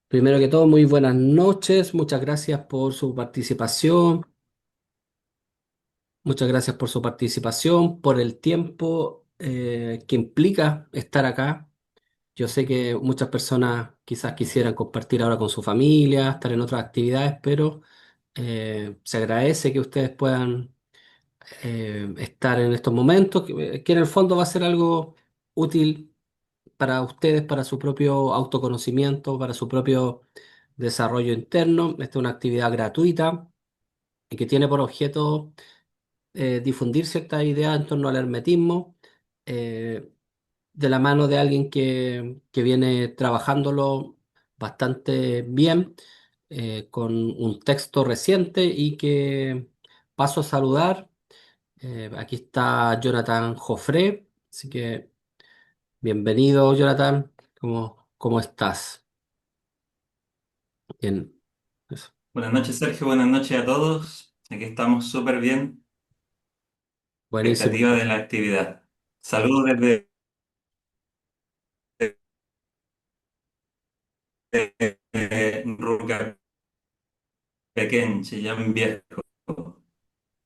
Primero que todo, muy buenas noches. Muchas gracias por su participación. Muchas gracias por su participación, por el tiempo que implica estar acá. Yo sé que muchas personas quizás quisieran compartir ahora con su familia, estar en otras actividades, pero se agradece que ustedes puedan estar en estos momentos, que en el fondo va a ser algo útil para ustedes, para su propio autoconocimiento, para su propio desarrollo interno. Esta es una actividad gratuita y que tiene por objeto difundir ciertas ideas en torno al hermetismo eh, de la mano de alguien que viene trabajándolo bastante bien, con un texto reciente y que paso a saludar. Aquí está Jonathan Joffre, así que bienvenido, Jonathan. ¿Cómo estás? Bien. Eso. Buenas noches, Sergio. Buenas noches a todos. Aquí estamos súper bien. Buenísimo. Expectativa de la actividad. Saludos desde Ruca Pequén, Chillán Viejo,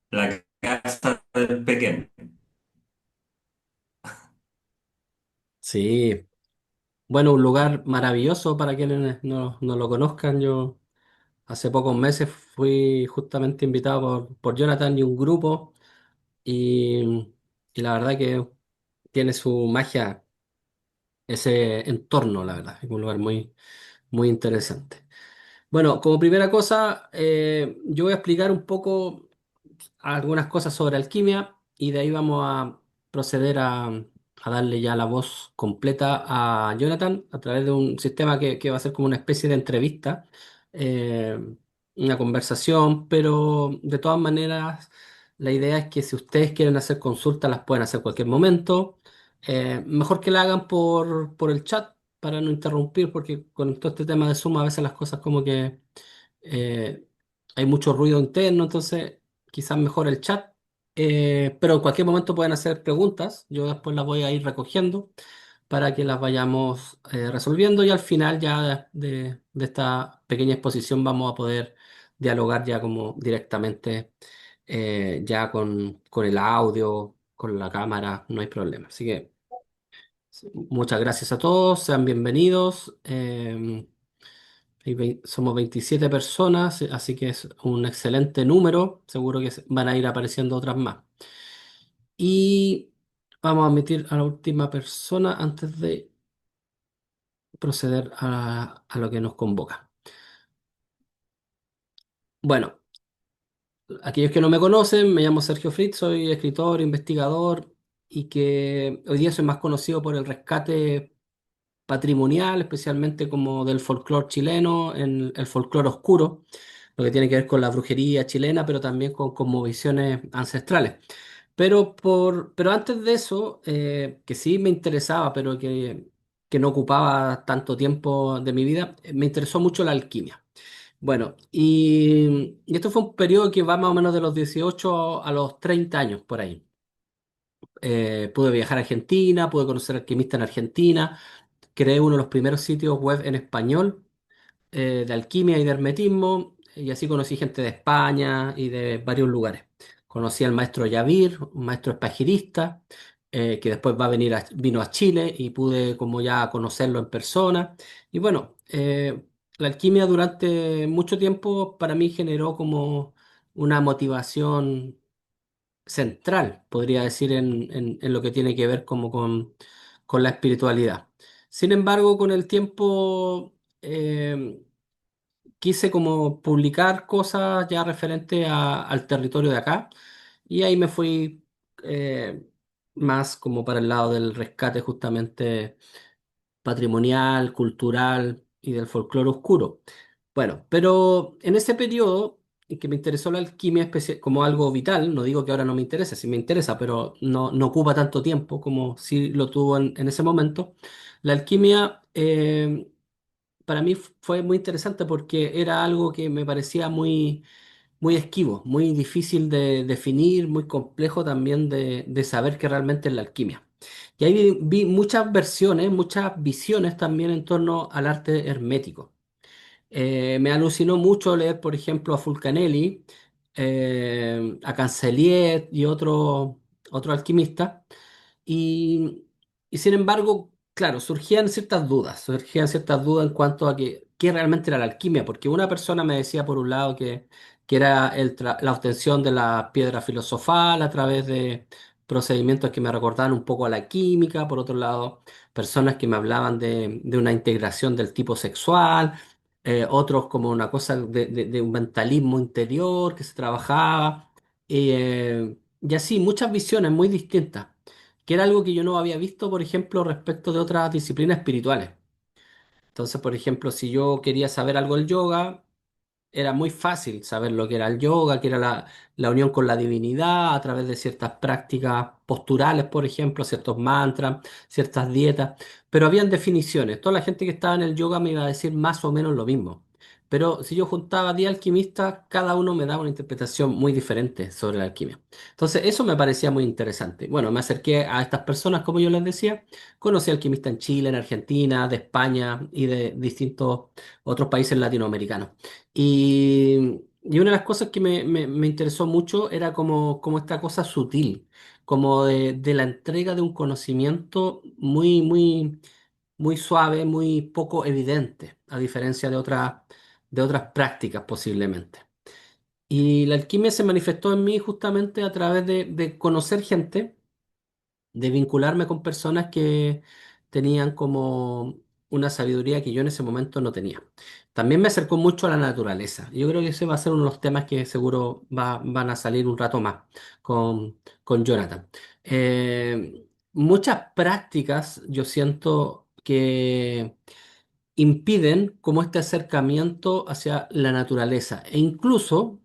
la casa del Pequén. Sí, bueno, un lugar maravilloso para quienes no lo conozcan. Yo hace pocos meses fui justamente invitado por Jonathan y un grupo y, y la verdad que tiene su magia ese entorno, la verdad. Es un lugar muy interesante. Bueno, como primera cosa, yo voy a explicar un poco algunas cosas sobre alquimia y de ahí vamos a proceder a darle ya la voz completa a Jonathan a través de un sistema que va a ser como una especie de entrevista, eh, una conversación, pero de todas maneras la idea es que si ustedes quieren hacer consultas las pueden hacer en cualquier momento. Mejor que la hagan por el chat para no interrumpir, porque con todo este tema de Zoom a veces las cosas como que eh, hay mucho ruido interno, entonces quizás mejor el chat. Pero en cualquier momento pueden hacer preguntas, yo después las voy a ir recogiendo para que las vayamos resolviendo y al final ya de esta pequeña exposición vamos a poder dialogar ya como directamente, ya con el audio, con la cámara, no hay problema. Así que sí, muchas gracias a todos, sean bienvenidos. Somos 27 personas, así que es un excelente número. Seguro que van a ir apareciendo otras más. Y vamos a admitir a la última persona antes de proceder a lo que nos convoca. Bueno, aquellos que no me conocen, me llamo Sergio Fritz, soy escritor, investigador y que hoy día soy más conocido por el rescate patrimonial, especialmente como del folclore chileno, en el folclore oscuro, lo que tiene que ver con la brujería chilena, pero también con visiones ancestrales. Pero antes de eso, que sí me interesaba, pero que no ocupaba tanto tiempo de mi vida, me interesó mucho la alquimia. Bueno, y esto fue un periodo que va más o menos de los 18 a los 30 años, por ahí. Pude viajar a Argentina, pude conocer alquimistas en Argentina, creé uno de los primeros sitios web en español de alquimia y de hermetismo, y así conocí gente de España y de varios lugares. Conocí al maestro Yavir, un maestro espagirista, que después vino a Chile y pude como ya conocerlo en persona. Y bueno, la alquimia durante mucho tiempo para mí generó como una motivación central, podría decir, en lo que tiene que ver como con la espiritualidad. Sin embargo, con el tiempo quise como publicar cosas ya referentes al territorio de acá y ahí me fui eh, más como para el lado del rescate justamente patrimonial, cultural y del folclore oscuro. Bueno, pero en ese periodo en que me interesó la alquimia como algo vital, no digo que ahora no me interese, sí me interesa, pero no ocupa tanto tiempo como si lo tuvo en ese momento, la alquimia para mí fue muy interesante porque era algo que me parecía muy esquivo, muy difícil de definir, muy complejo también de saber qué realmente es la alquimia. Y ahí vi muchas versiones, muchas visiones también en torno al arte hermético. Me alucinó mucho leer, por ejemplo, a Fulcanelli, a Cancellier y otro alquimista. Y, y sin embargo, claro, surgían ciertas dudas en cuanto a qué realmente era la alquimia, porque una persona me decía por un lado que era la obtención de la piedra filosofal a través de procedimientos que me recordaban un poco a la química, por otro lado, personas que me hablaban de una integración del tipo sexual, otros como una cosa de un mentalismo interior que se trabajaba, y así, muchas visiones muy distintas que era algo que yo no había visto, por ejemplo, respecto de otras disciplinas espirituales. Entonces, por ejemplo, si yo quería saber algo del yoga, era muy fácil saber lo que era el yoga, que era la unión con la divinidad a través de ciertas prácticas posturales, por ejemplo, ciertos mantras, ciertas dietas, pero habían definiciones. Toda la gente que estaba en el yoga me iba a decir más o menos lo mismo. Pero si yo juntaba 10 alquimistas, cada uno me daba una interpretación muy diferente sobre la alquimia. Entonces, eso me parecía muy interesante. Bueno, me acerqué a estas personas, como yo les decía, conocí alquimistas en Chile, en Argentina, de España y de distintos otros países latinoamericanos. Y una de las cosas que me interesó mucho era como esta cosa sutil, como de la entrega de un conocimiento muy suave, muy poco evidente, a diferencia de otras prácticas posiblemente. Y la alquimia se manifestó en mí justamente a través de conocer gente, de vincularme con personas que tenían como una sabiduría que yo en ese momento no tenía. También me acercó mucho a la naturaleza. Yo creo que ese va a ser uno de los temas que seguro van a salir un rato más con Jonathan. Muchas prácticas yo siento que impiden como este acercamiento hacia la naturaleza e incluso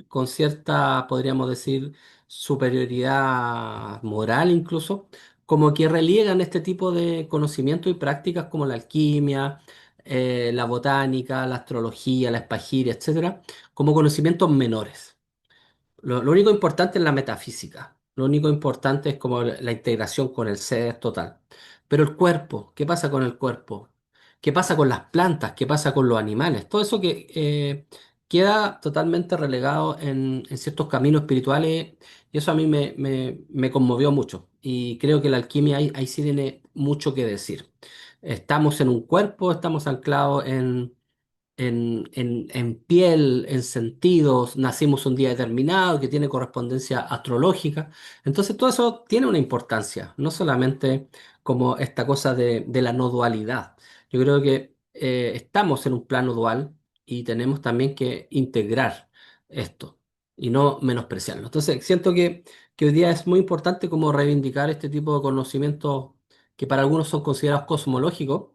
con cierta, podríamos decir, superioridad moral incluso, como que reliegan este tipo de conocimientos y prácticas como la alquimia, la botánica, la astrología, la espagiria, etcétera, como conocimientos menores. Lo único importante es la metafísica. Lo único importante es como la integración con el ser total. Pero el cuerpo, ¿qué pasa con el cuerpo? ¿Qué pasa con las plantas? ¿Qué pasa con los animales? Todo eso que queda totalmente relegado en ciertos caminos espirituales y eso a mí me conmovió mucho. Y creo que la alquimia ahí sí tiene mucho que decir. Estamos en un cuerpo, estamos anclados en piel, en sentidos, nacimos un día determinado que tiene correspondencia astrológica. Entonces todo eso tiene una importancia, no solamente como esta cosa de la no dualidad. Yo creo que estamos en un plano dual y tenemos también que integrar esto y no menospreciarlo. Entonces siento que hoy día es muy importante como reivindicar este tipo de conocimientos que para algunos son considerados cosmológicos,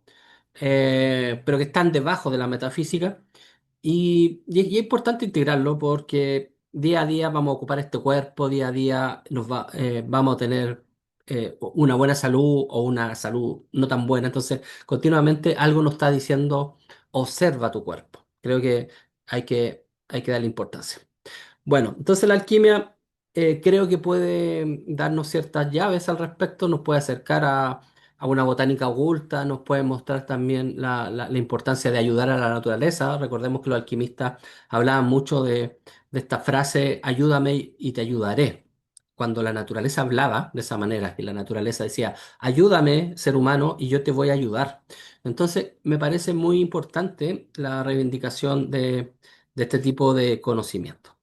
pero que están debajo de la metafísica. Y es importante integrarlo porque día a día vamos a ocupar este cuerpo, día a día vamos a tener una buena salud o una salud no tan buena. Entonces, continuamente algo nos está diciendo, observa tu cuerpo. Creo que hay que darle importancia. Bueno, entonces la alquimia creo que puede darnos ciertas llaves al respecto, nos puede acercar a una botánica oculta, nos puede mostrar también la importancia de ayudar a la naturaleza. Recordemos que los alquimistas hablaban mucho de esta frase, ayúdame y te ayudaré. Cuando la naturaleza hablaba de esa manera, que la naturaleza decía, ayúdame, ser humano, y yo te voy a ayudar. Entonces, me parece muy importante la reivindicación de este tipo de conocimiento.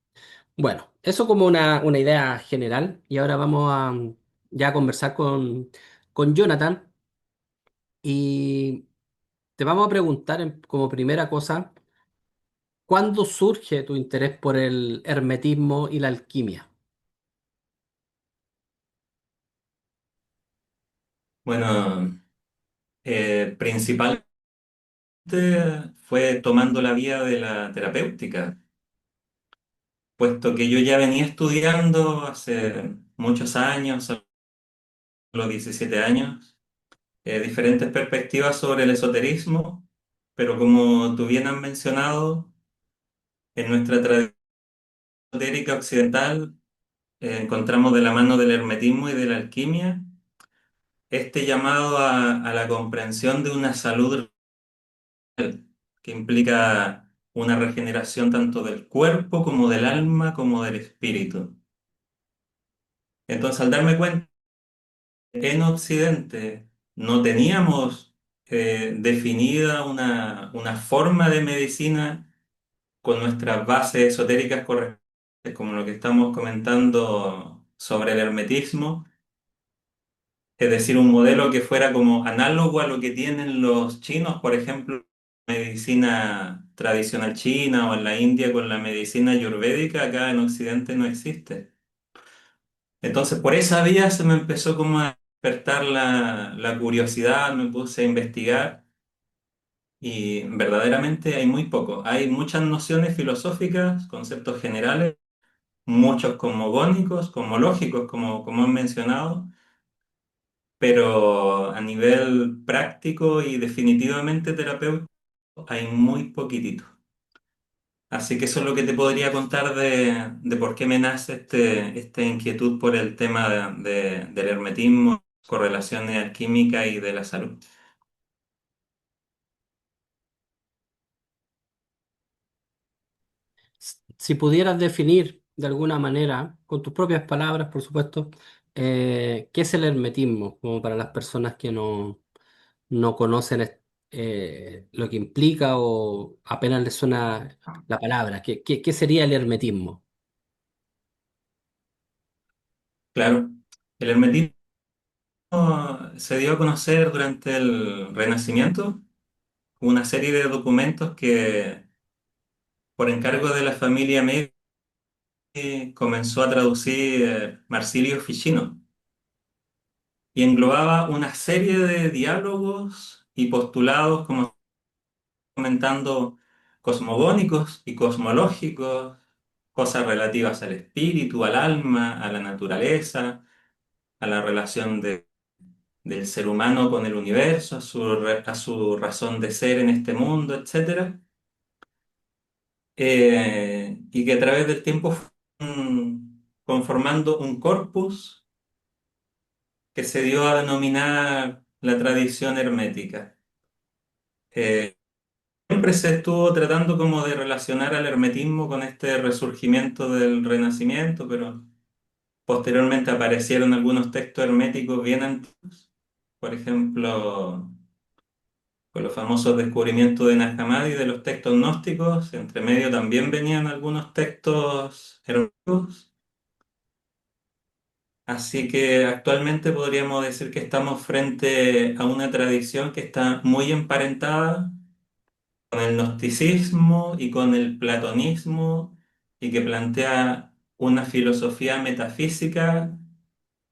Bueno, eso como una idea general y ahora vamos ya a conversar con Jonathan y te vamos a preguntar como primera cosa, ¿cuándo surge tu interés por el hermetismo y la alquimia? Bueno, principalmente fue tomando la vía de la terapéutica, puesto que yo ya venía estudiando hace muchos años, a los 17 años, diferentes perspectivas sobre el esoterismo, pero como tú bien has mencionado, en nuestra tradición esotérica occidental encontramos de la mano del hermetismo y de la alquimia este llamado a la comprensión de una salud real. que implica una regeneración tanto del cuerpo como del alma como del espíritu. Entonces, al darme cuenta en Occidente no teníamos definida una forma de medicina con nuestras bases esotéricas correctas, como lo que estamos comentando sobre el hermetismo, es decir, un modelo que fuera como análogo a lo que tienen los chinos, por ejemplo, medicina tradicional china o en la India con la medicina ayurvédica, acá en Occidente no existe. Entonces, por esa vía se me empezó como a despertar la curiosidad, me puse a investigar y verdaderamente hay muy poco. Hay muchas nociones filosóficas, conceptos generales, muchos cosmogónicos, cosmológicos, como han mencionado, pero a nivel práctico y definitivamente terapéutico hay muy poquitito. Así que eso es lo que te podría contar de por qué me nace esta inquietud por el tema del hermetismo, correlaciones alquímicas y de la salud. Si pudieras definir de alguna manera, con tus propias palabras, por supuesto, ¿qué es el hermetismo? Como para las personas que no conocen lo que implica o apenas les suena la palabra. ¿Qué sería el hermetismo? Claro, el hermetismo se dio a conocer durante el Renacimiento, una serie de documentos que por encargo de la familia Medici comenzó a traducir Marsilio Ficino y englobaba una serie de diálogos y postulados, como comentando, cosmogónicos y cosmológicos, cosas relativas al espíritu, al alma, a la naturaleza, a la relación del ser humano con el universo, a su razón de ser en este mundo, etcétera, y que a través del tiempo fueron conformando un corpus que se dio a denominar la tradición hermética. Eh, Siempre se estuvo tratando como de relacionar al hermetismo con este resurgimiento del Renacimiento, pero posteriormente aparecieron algunos textos herméticos bien antiguos, por ejemplo, con los famosos descubrimientos de Nag Hammadi de los textos gnósticos, entre medio también venían algunos textos herméticos, así que actualmente podríamos decir que estamos frente a una tradición que está muy emparentada con el gnosticismo y con el platonismo y que plantea una filosofía metafísica,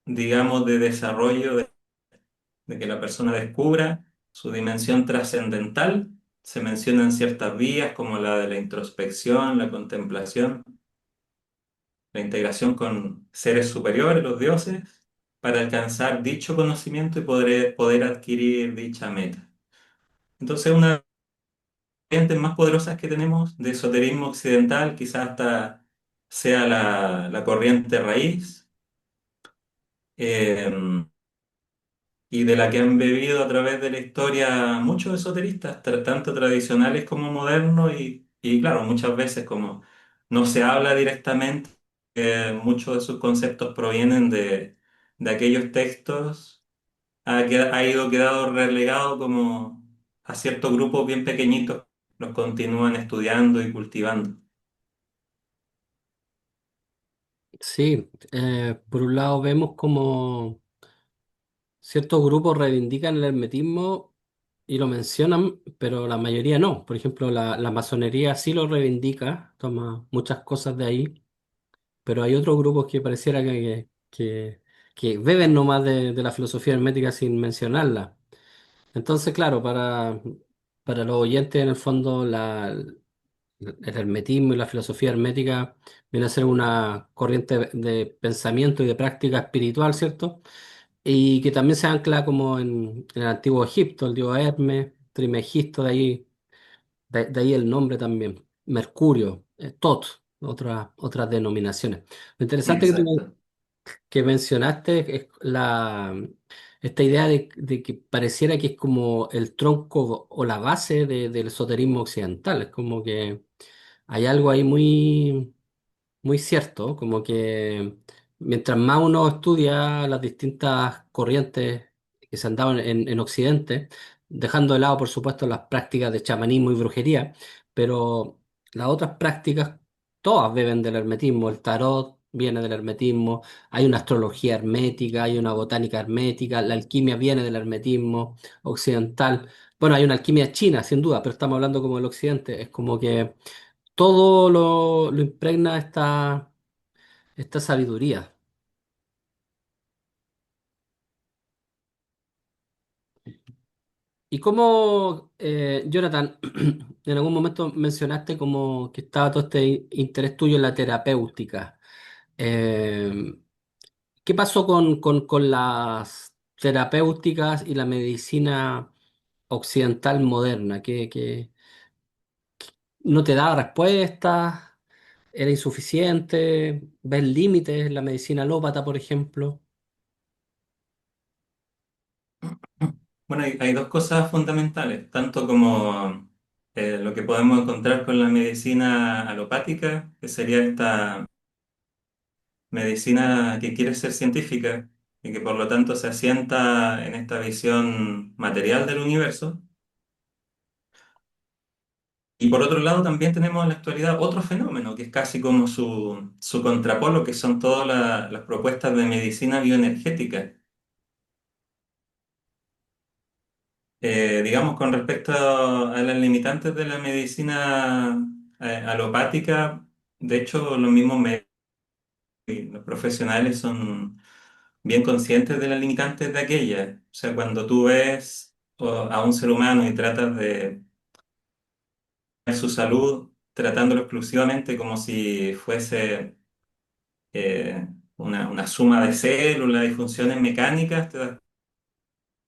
digamos, de desarrollo, de que la persona descubra su dimensión trascendental. Se mencionan ciertas vías como la de la introspección, la contemplación, la integración con seres superiores, los dioses, para alcanzar dicho conocimiento y poder adquirir dicha meta. Entonces, una corrientes más poderosas que tenemos de esoterismo occidental, quizás hasta sea la corriente raíz, eh, y de la que han bebido a través de la historia muchos esoteristas, tanto tradicionales como modernos, y claro, muchas veces como no se habla directamente, muchos de sus conceptos provienen de aquellos textos, ha ido quedado relegado como a ciertos grupos bien pequeñitos, los continúan estudiando y cultivando. Sí, por un lado vemos como ciertos grupos reivindican el hermetismo y lo mencionan, pero la mayoría no. Por ejemplo, la masonería sí lo reivindica, toma muchas cosas de ahí, pero hay otros grupos que pareciera que beben nomás de la filosofía hermética sin mencionarla. Entonces, claro, para los oyentes, en el fondo, el hermetismo y la filosofía hermética viene a ser una corriente de pensamiento y de práctica espiritual, ¿cierto? Y que también se ancla como en el antiguo Egipto, el dios Hermes, Trimegisto, de ahí el nombre también, Mercurio, Tot, otras denominaciones. Lo interesante Exacto. que mencionaste es esta idea de que pareciera que es como el tronco o la base del esoterismo occidental. Es como que hay algo ahí muy cierto, como que mientras más uno estudia las distintas corrientes que se han dado en Occidente, dejando de lado, por supuesto, las prácticas de chamanismo y brujería, pero las otras prácticas todas beben del hermetismo. El tarot viene del hermetismo, hay una astrología hermética, hay una botánica hermética, la alquimia viene del hermetismo occidental. Bueno, hay una alquimia china, sin duda, pero estamos hablando como del occidente. Es como que todo lo impregna esta sabiduría. Y como, Jonathan, en algún momento mencionaste como que estaba todo este interés tuyo en la terapéutica. Eh, ¿Qué pasó con las terapéuticas y la medicina occidental moderna? ¿Que no te daba respuestas? ¿Era insuficiente? ¿Ves límites en la medicina alópata, por ejemplo? Bueno, hay dos cosas fundamentales, tanto como lo que podemos encontrar con la medicina alopática, que sería esta medicina que quiere ser científica y que por lo tanto se asienta en esta visión material del universo. Y por otro lado también tenemos en la actualidad otro fenómeno que es casi como su contrapolo, que son todas las propuestas de medicina bioenergética. Digamos, con respecto a las limitantes de la medicina alopática, de hecho los mismos médicos y los profesionales son bien conscientes de las limitantes de aquella. O sea, cuando tú ves a un ser humano y tratas de ver su salud, tratándolo exclusivamente como si fuese una suma de células y funciones mecánicas,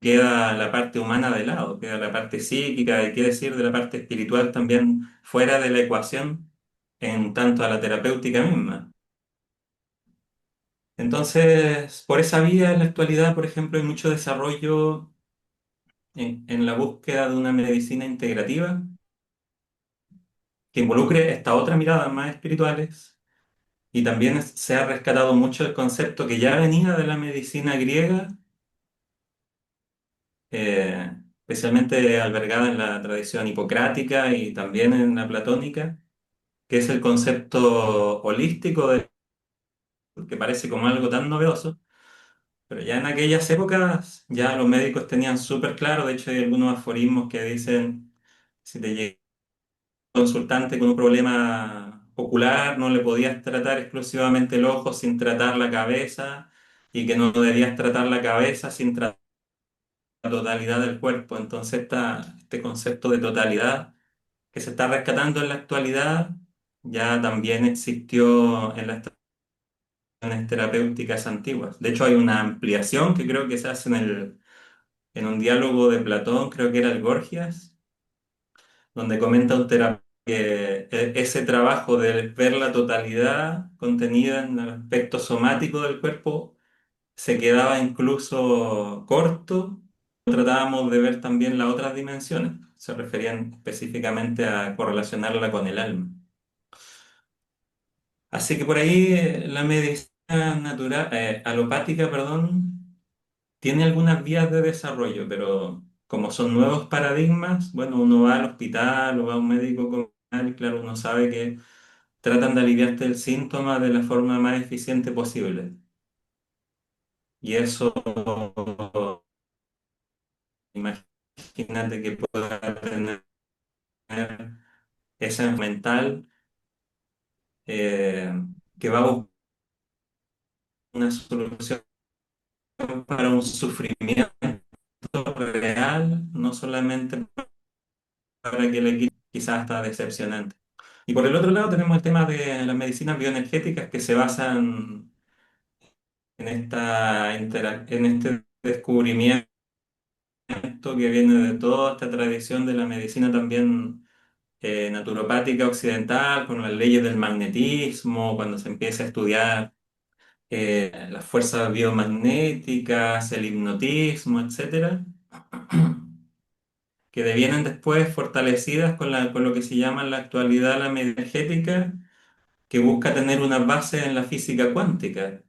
queda la parte humana de lado, queda la parte psíquica, y qué decir de la parte espiritual también fuera de la ecuación en tanto a la terapéutica misma. Entonces, por esa vía en la actualidad, por ejemplo, hay mucho desarrollo en la búsqueda de una medicina integrativa que involucre esta otra mirada más espirituales. Y también se ha rescatado mucho el concepto que ya venía de la medicina griega, especialmente albergada en la tradición hipocrática y también en la platónica, que es el concepto holístico, que parece como algo tan novedoso, pero ya en aquellas épocas ya los médicos tenían súper claro. De hecho hay algunos aforismos que dicen, si te llega un consultante con un problema ocular, no le podías tratar exclusivamente el ojo sin tratar la cabeza, y que no debías tratar la cabeza sin tratar la totalidad del cuerpo. Entonces este concepto de totalidad que se está rescatando en la actualidad ya también existió en las terapéuticas antiguas. De hecho, hay una ampliación que creo que se hace en un diálogo de Platón, creo que era el Gorgias, donde comenta un terapeuta que ese trabajo de ver la totalidad contenida en el aspecto somático del cuerpo se quedaba incluso corto. Tratábamos de ver también las otras dimensiones. Se referían específicamente a correlacionarla con el alma. Así que por ahí la medicina natural, alopática, perdón, tiene algunas vías de desarrollo, pero como son nuevos paradigmas, bueno, uno va al hospital o va a un médico comunal y claro, uno sabe que tratan de aliviarte el síntoma de la forma más eficiente posible. Y eso, imagínate que pueda tener esa mental eh, que va a buscar una solución para un sufrimiento real, no solamente para que el equipo quizás está decepcionante. Y por el otro lado tenemos el tema de las medicinas bioenergéticas que se basan en en este descubrimiento que viene de toda esta tradición de la medicina también naturopática occidental, con las leyes del magnetismo, cuando se empieza a estudiar las fuerzas biomagnéticas, el hipnotismo, etcétera, que devienen después fortalecidas con lo que se llama en la actualidad la medicina energética, que busca tener una base en la física cuántica,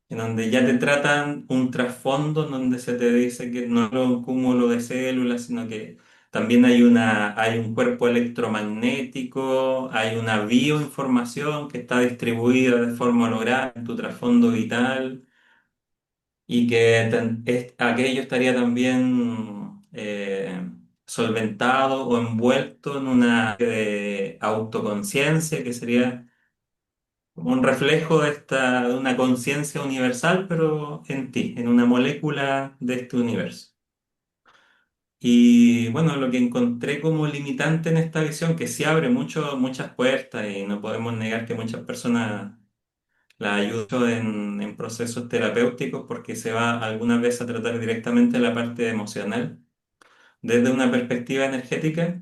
en donde ya te tratan un trasfondo, en donde se te dice que no es un cúmulo de células, sino que también hay un cuerpo electromagnético, hay una bioinformación que está distribuida de forma holográfica en tu trasfondo vital y que aquello estaría también solventado o envuelto en una de autoconciencia que sería como un reflejo de una conciencia universal, pero en ti, en una molécula de este universo. Y bueno, lo que encontré como limitante en esta visión, que sí abre muchas puertas y no podemos negar que muchas personas la ayudan en procesos terapéuticos porque se va algunas veces a tratar directamente la parte emocional. Desde una perspectiva energética,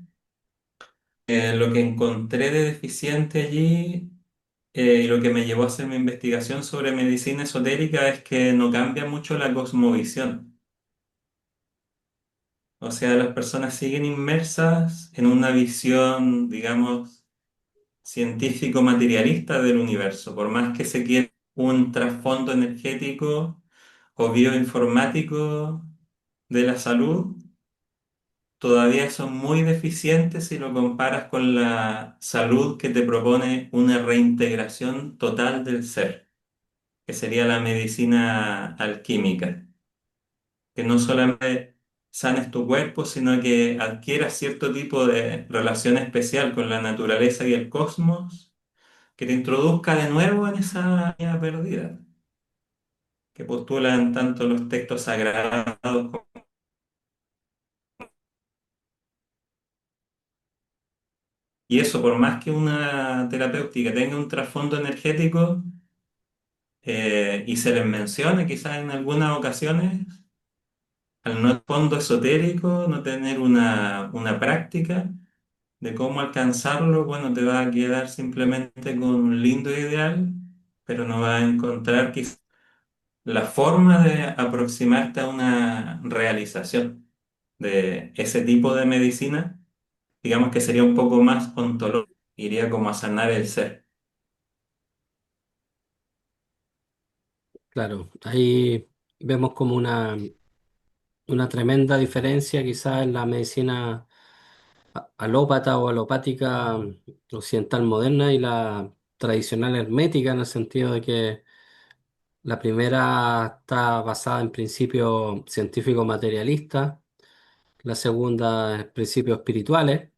lo que encontré de deficiente allí y lo que me llevó a hacer mi investigación sobre medicina esotérica es que no cambia mucho la cosmovisión. O sea, las personas siguen inmersas en una visión, digamos, científico-materialista del universo. Por más que se quiera un trasfondo energético o bioinformático de la salud, todavía son muy deficientes si lo comparas con la salud que te propone una reintegración total del ser, que sería la medicina alquímica, que no solamente sanes tu cuerpo, sino que adquieras cierto tipo de relación especial con la naturaleza y el cosmos, que te introduzca de nuevo en esa área perdida, que postulan tanto los textos sagrados como... Y eso, por más que una terapéutica tenga un trasfondo energético, y se les menciona quizás en algunas ocasiones, al no fondo esotérico, no tener una práctica de cómo alcanzarlo, bueno, te va a quedar simplemente con un lindo ideal, pero no vas a encontrar quizás la forma de aproximarte a una realización de ese tipo de medicina, digamos que sería un poco más ontológico, iría como a sanar el ser. Claro, ahí vemos como una tremenda diferencia quizás en la medicina alópata o alopática occidental moderna y la tradicional hermética en el sentido de que la primera está basada en principios científicos materialistas, la segunda en principios espirituales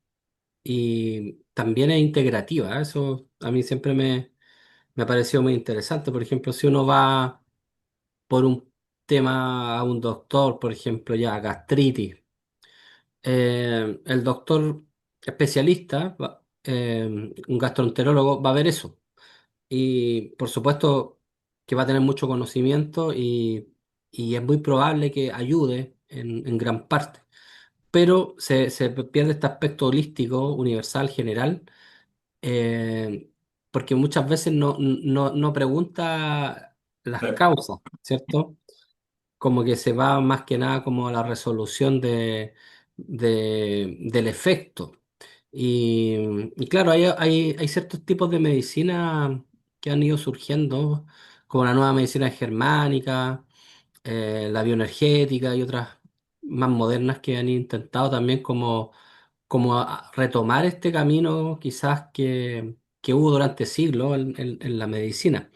y también es integrativa. Eso a mí siempre me ha parecido muy interesante. Por ejemplo, si uno va por un tema a un doctor, por ejemplo, ya gastritis, el doctor especialista, un gastroenterólogo, va a ver eso. Y por supuesto que va a tener mucho conocimiento y es muy probable que ayude en gran parte. Pero se pierde este aspecto holístico, universal, general, eh, porque muchas veces no pregunta las Claro. causas, ¿cierto? Como que se va más que nada como a la resolución del efecto. Y claro, hay ciertos tipos de medicina que han ido surgiendo, como la nueva medicina germánica, la bioenergética y otras más modernas que han intentado también como a retomar este camino quizás que hubo durante siglos en la medicina.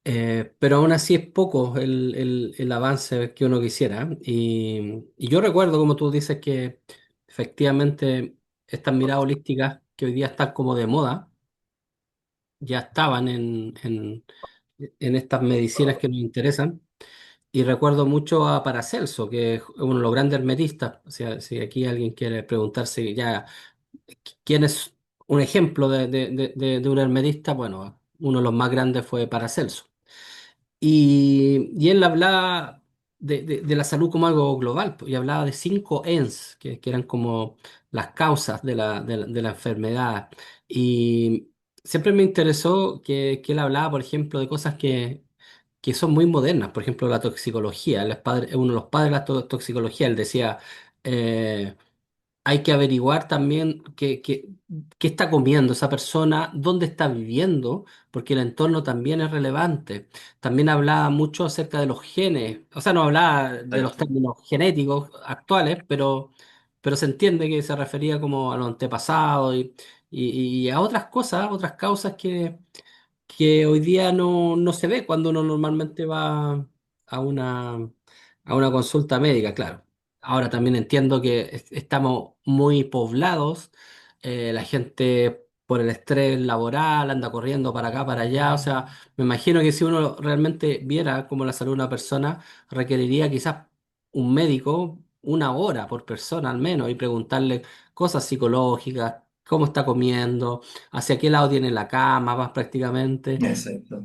Pero aún así es poco el avance que uno quisiera. Y yo recuerdo, como tú dices, que efectivamente estas miradas holísticas que hoy día están como de moda, ya estaban en estas medicinas que nos interesan. Y recuerdo mucho a Paracelso, que es uno de los grandes hermetistas. O sea, si aquí alguien quiere preguntarse ya quién es un ejemplo de un hermetista, bueno, uno de los más grandes fue Paracelso. Y él hablaba de la salud como algo global, pues, y hablaba de cinco ENS, que eran como las causas de la enfermedad. siempre me interesó que él hablaba, por ejemplo, de cosas que son muy modernas, por ejemplo, la toxicología. Él es uno de los padres de la toxicología. Él decía, eh, hay que averiguar también qué está comiendo esa persona, dónde está viviendo, porque el entorno también es relevante. También hablaba mucho acerca de los genes, o sea, no hablaba de los Exacto. términos genéticos actuales, pero se entiende que se refería como a los antepasados y a otras cosas, otras causas que hoy día no se ve cuando uno normalmente va a a una consulta médica, claro. Ahora también entiendo que estamos muy poblados, la gente por el estrés laboral anda corriendo para acá, para allá, o sea, me imagino que si uno realmente viera cómo la salud de una persona, requeriría quizás un médico 1 hora por persona al menos y preguntarle cosas psicológicas, cómo está comiendo, hacia qué lado tiene la cama, más prácticamente, Exacto.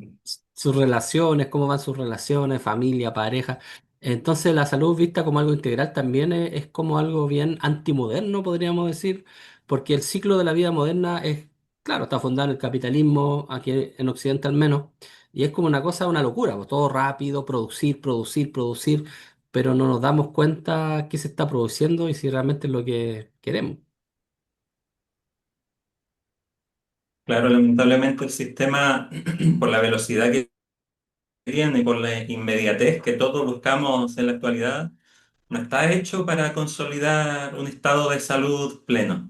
sus relaciones, cómo van sus relaciones, familia, pareja. Entonces la salud vista como algo integral también es como algo bien antimoderno, podríamos decir, porque el ciclo de la vida moderna es, claro, está fundado en el capitalismo, aquí en Occidente al menos, y es como una cosa, una locura, pues, todo rápido, producir, producir, producir, pero no nos damos cuenta qué se está produciendo y si realmente es lo que queremos. Claro, lamentablemente el sistema, por la velocidad que tiene, por la inmediatez que todos buscamos en la actualidad, no está hecho para consolidar un estado de salud pleno.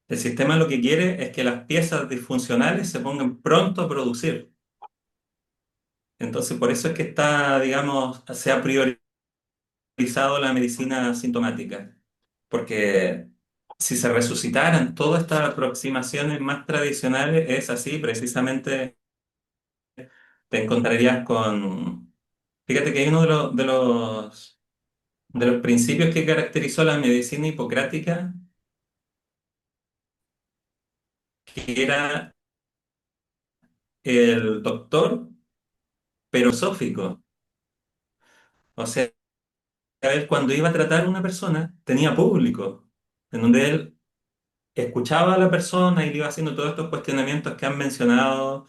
El sistema lo que quiere es que las piezas disfuncionales se pongan pronto a producir. Entonces, por eso es que está, digamos, se ha priorizado la medicina sintomática. Porque si se resucitaran todas estas aproximaciones más tradicionales, es así, precisamente te encontrarías con... Fíjate que hay uno de los principios que caracterizó la medicina hipocrática, que era el doctor, pero sófico. O sea, él cuando iba a tratar a una persona, tenía público, en donde él escuchaba a la persona y le iba haciendo todos estos cuestionamientos que han mencionado,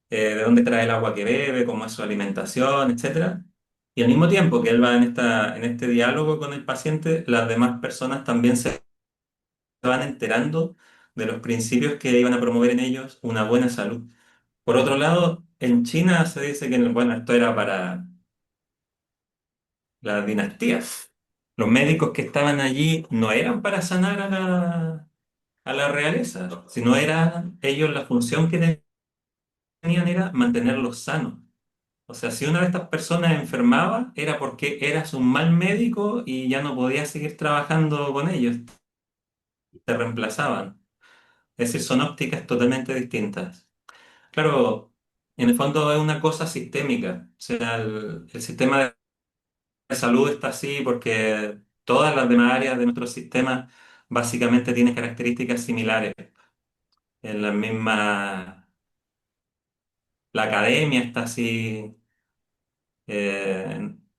de dónde trae el agua que bebe, cómo es su alimentación, etcétera. Y al mismo tiempo que él va en en este diálogo con el paciente, las demás personas también se van enterando de los principios que iban a promover en ellos una buena salud. Por otro lado, en China se dice que, bueno, esto era para las dinastías. Los médicos que estaban allí no eran para sanar a a la realeza, sino era ellos la función que tenían era mantenerlos sanos. O sea, si una de estas personas enfermaba, era porque eras un mal médico y ya no podías seguir trabajando con ellos, te reemplazaban. Es decir, son ópticas totalmente distintas. Claro, en el fondo es una cosa sistémica. O sea, el sistema de salud está así porque todas las demás áreas de nuestro sistema básicamente tienen características similares. En la misma, la academia está así.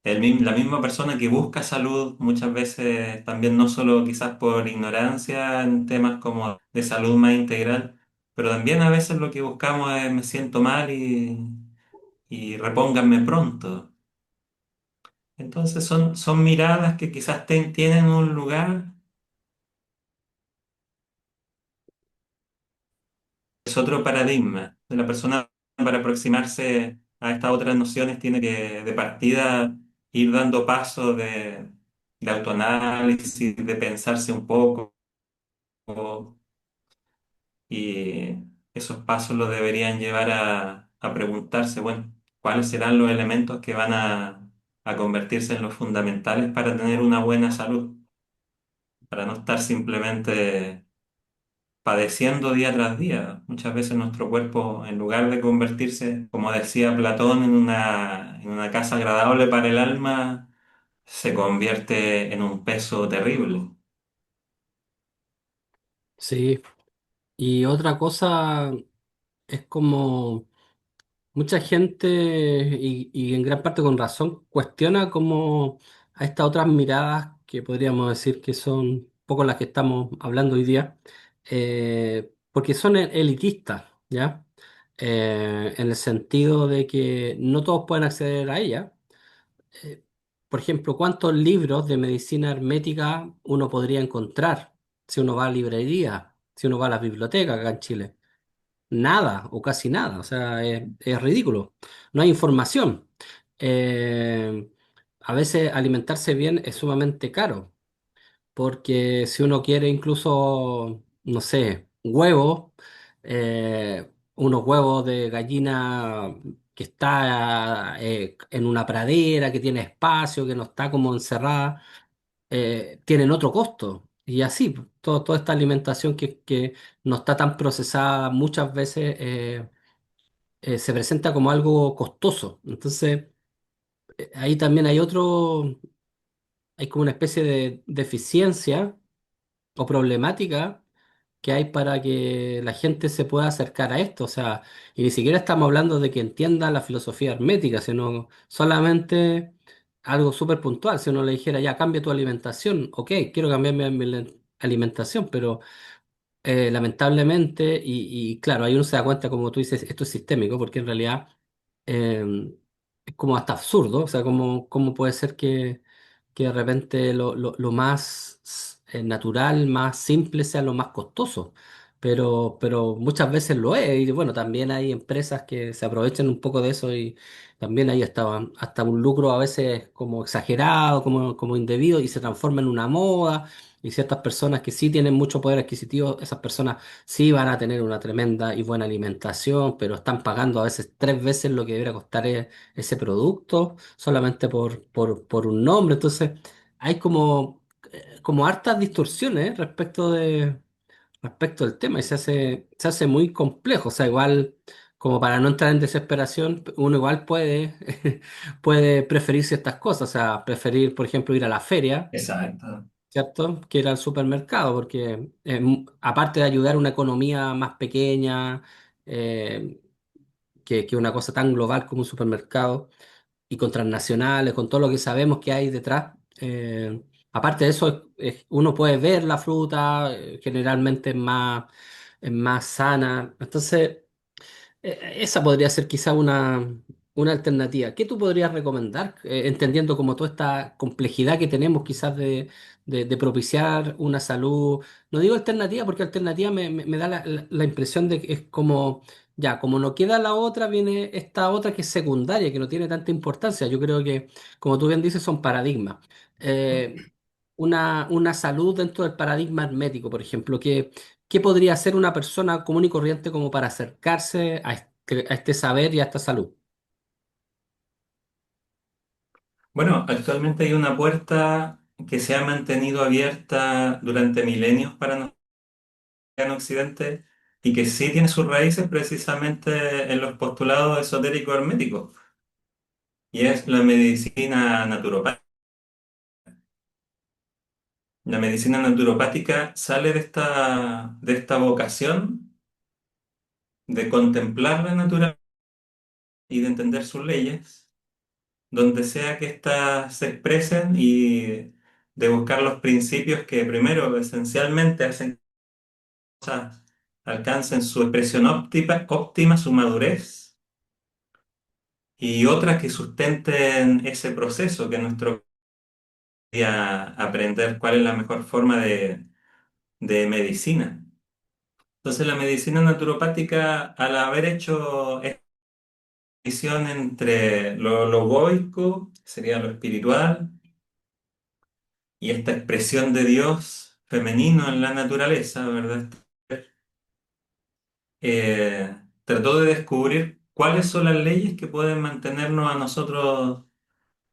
La misma persona que busca salud muchas veces también no solo quizás por ignorancia en temas como de salud más integral, pero también a veces lo que buscamos es me siento mal y repónganme pronto. Entonces son miradas que quizás tienen un lugar, es otro paradigma. De la persona para aproximarse a estas otras nociones tiene que de partida ir dando pasos de autoanálisis, de pensarse un poco y esos pasos lo deberían llevar a preguntarse, bueno, ¿cuáles serán los elementos que van a convertirse en los fundamentales para tener una buena salud? Para no estar simplemente padeciendo día tras día. Muchas veces nuestro cuerpo, en lugar de convertirse, como decía Platón, en en una casa agradable para el alma, se convierte en un peso terrible. Sí, y otra cosa es como mucha gente, y en gran parte con razón, cuestiona como a estas otras miradas que podríamos decir que son un poco las que estamos hablando hoy día, porque son elitistas, ¿ya? En el sentido de que no todos pueden acceder a ella. Eh, por ejemplo, ¿cuántos libros de medicina hermética uno podría encontrar si uno va a librería, si uno va a las bibliotecas acá en Chile? Nada o casi nada, o sea, es ridículo. No hay información. Eh, a veces alimentarse bien es sumamente caro, porque si uno quiere incluso, no sé, huevos, unos huevos de gallina que está en una pradera, que tiene espacio, que no está como encerrada, tienen otro costo. Y así, pues, toda esta alimentación que no está tan procesada muchas veces se presenta como algo costoso. Entonces, ahí también hay como una especie de deficiencia o problemática que hay para que la gente se pueda acercar a esto. O sea, y ni siquiera estamos hablando de que entienda la filosofía hermética, sino solamente algo súper puntual. Si uno le dijera, ya, cambia tu alimentación, ok, quiero cambiar mi alimentación, pero lamentablemente, y claro, ahí uno se da cuenta, como tú dices, esto es sistémico, porque en realidad eh, es como hasta absurdo, o sea, cómo puede ser que de repente lo más natural, más simple sea lo más costoso, pero muchas veces lo es, y bueno, también hay empresas que se aprovechan un poco de eso y también hay hasta un lucro a veces como exagerado, como indebido, y se transforma en una moda. Y ciertas personas que sí tienen mucho poder adquisitivo, esas personas sí van a tener una tremenda y buena alimentación, pero están pagando a veces 3 veces lo que debería costar ese producto solamente por un nombre. Entonces, hay como hartas distorsiones respecto del tema y se hace muy complejo. O sea, igual, como para no entrar en desesperación, uno igual puede preferir ciertas cosas. O sea, preferir, por ejemplo, ir a la feria, Exacto. ¿cierto? Que ir al supermercado, porque aparte de ayudar a una economía más pequeña, eh, que una cosa tan global como un supermercado, y con transnacionales, con todo lo que sabemos que hay detrás, aparte de eso, uno puede ver la fruta, generalmente es más sana. Entonces, esa podría ser quizá una alternativa. ¿Qué tú podrías recomendar, entendiendo como toda esta complejidad que tenemos quizás de propiciar una salud? No digo alternativa porque alternativa me da la impresión de que es como, ya, como no queda la otra, viene esta otra que es secundaria, que no tiene tanta importancia. Yo creo que, como tú bien dices, son paradigmas. Eh, una salud dentro del paradigma hermético, por ejemplo, ¿qué podría hacer una persona común y corriente como para acercarse a este saber y a esta salud? Bueno, actualmente hay una puerta que se ha mantenido abierta durante milenios para nosotros en Occidente y que sí tiene sus raíces precisamente en los postulados esotéricos herméticos, y es la medicina naturopática. La medicina naturopática sale de esta vocación de contemplar la naturaleza y de entender sus leyes, donde sea que éstas se expresen, y de buscar los principios que primero esencialmente hacen que las cosas alcancen su expresión óptima, su madurez, y otras que sustenten ese proceso, que nuestro día aprender cuál es la mejor forma de medicina. Entonces la medicina naturopática, al haber hecho esta división entre lo logoico, sería lo espiritual, y esta expresión de Dios femenino en la naturaleza, ¿verdad? Trató de descubrir cuáles son las leyes que pueden mantenernos a nosotros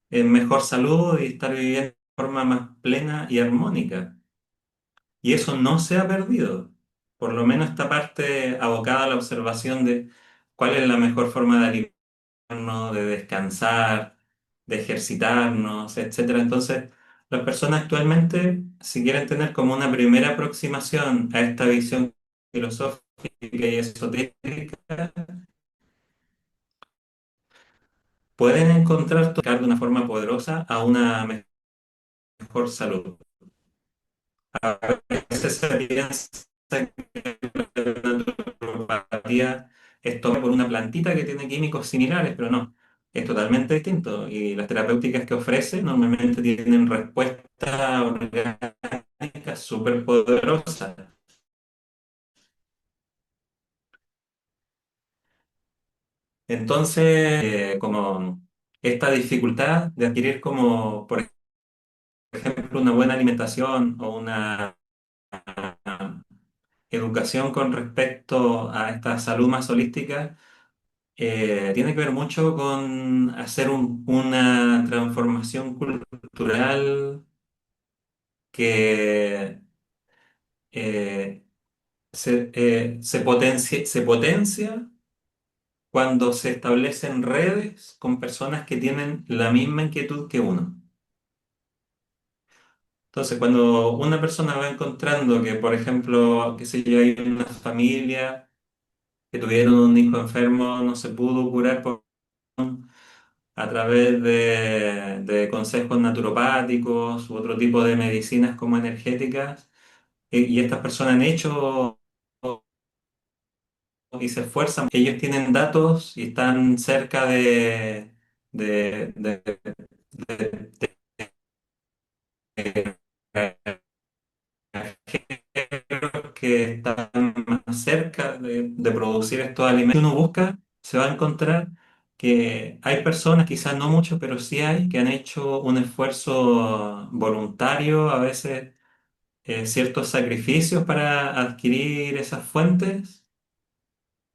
en mejor salud y estar viviendo de forma más plena y armónica. Y eso no se ha perdido. Por lo menos esta parte abocada a la observación de cuál es la mejor forma de alimentarnos, de descansar, de ejercitarnos, etcétera. Entonces, las personas actualmente, si quieren tener como una primera aproximación a esta visión filosófica y esotérica, pueden encontrar tocar de una forma poderosa a una mejor salud. A veces se piensa la naturopatía es tomar por una plantita que tiene químicos similares, pero no, es totalmente distinto. Y las terapéuticas que ofrece normalmente tienen respuestas orgánicas súper poderosas. Entonces, como esta dificultad de adquirir como, por ejemplo, una buena alimentación o una educación con respecto a esta salud más holística, tiene que ver mucho con hacer una transformación cultural que se potencia cuando se establecen redes con personas que tienen la misma inquietud que uno. Entonces, cuando una persona va encontrando que, por ejemplo, que sé yo, hay una familia que tuvieron un hijo enfermo, no se pudo curar a través de consejos naturopáticos u otro tipo de medicinas como energéticas, y estas personas han hecho y se esfuerzan, ellos tienen datos y están cerca de que están más cerca de producir estos alimentos que uno busca, se va a encontrar que hay personas, quizás no muchos, pero sí hay, que han hecho un esfuerzo voluntario, a veces ciertos sacrificios para adquirir esas fuentes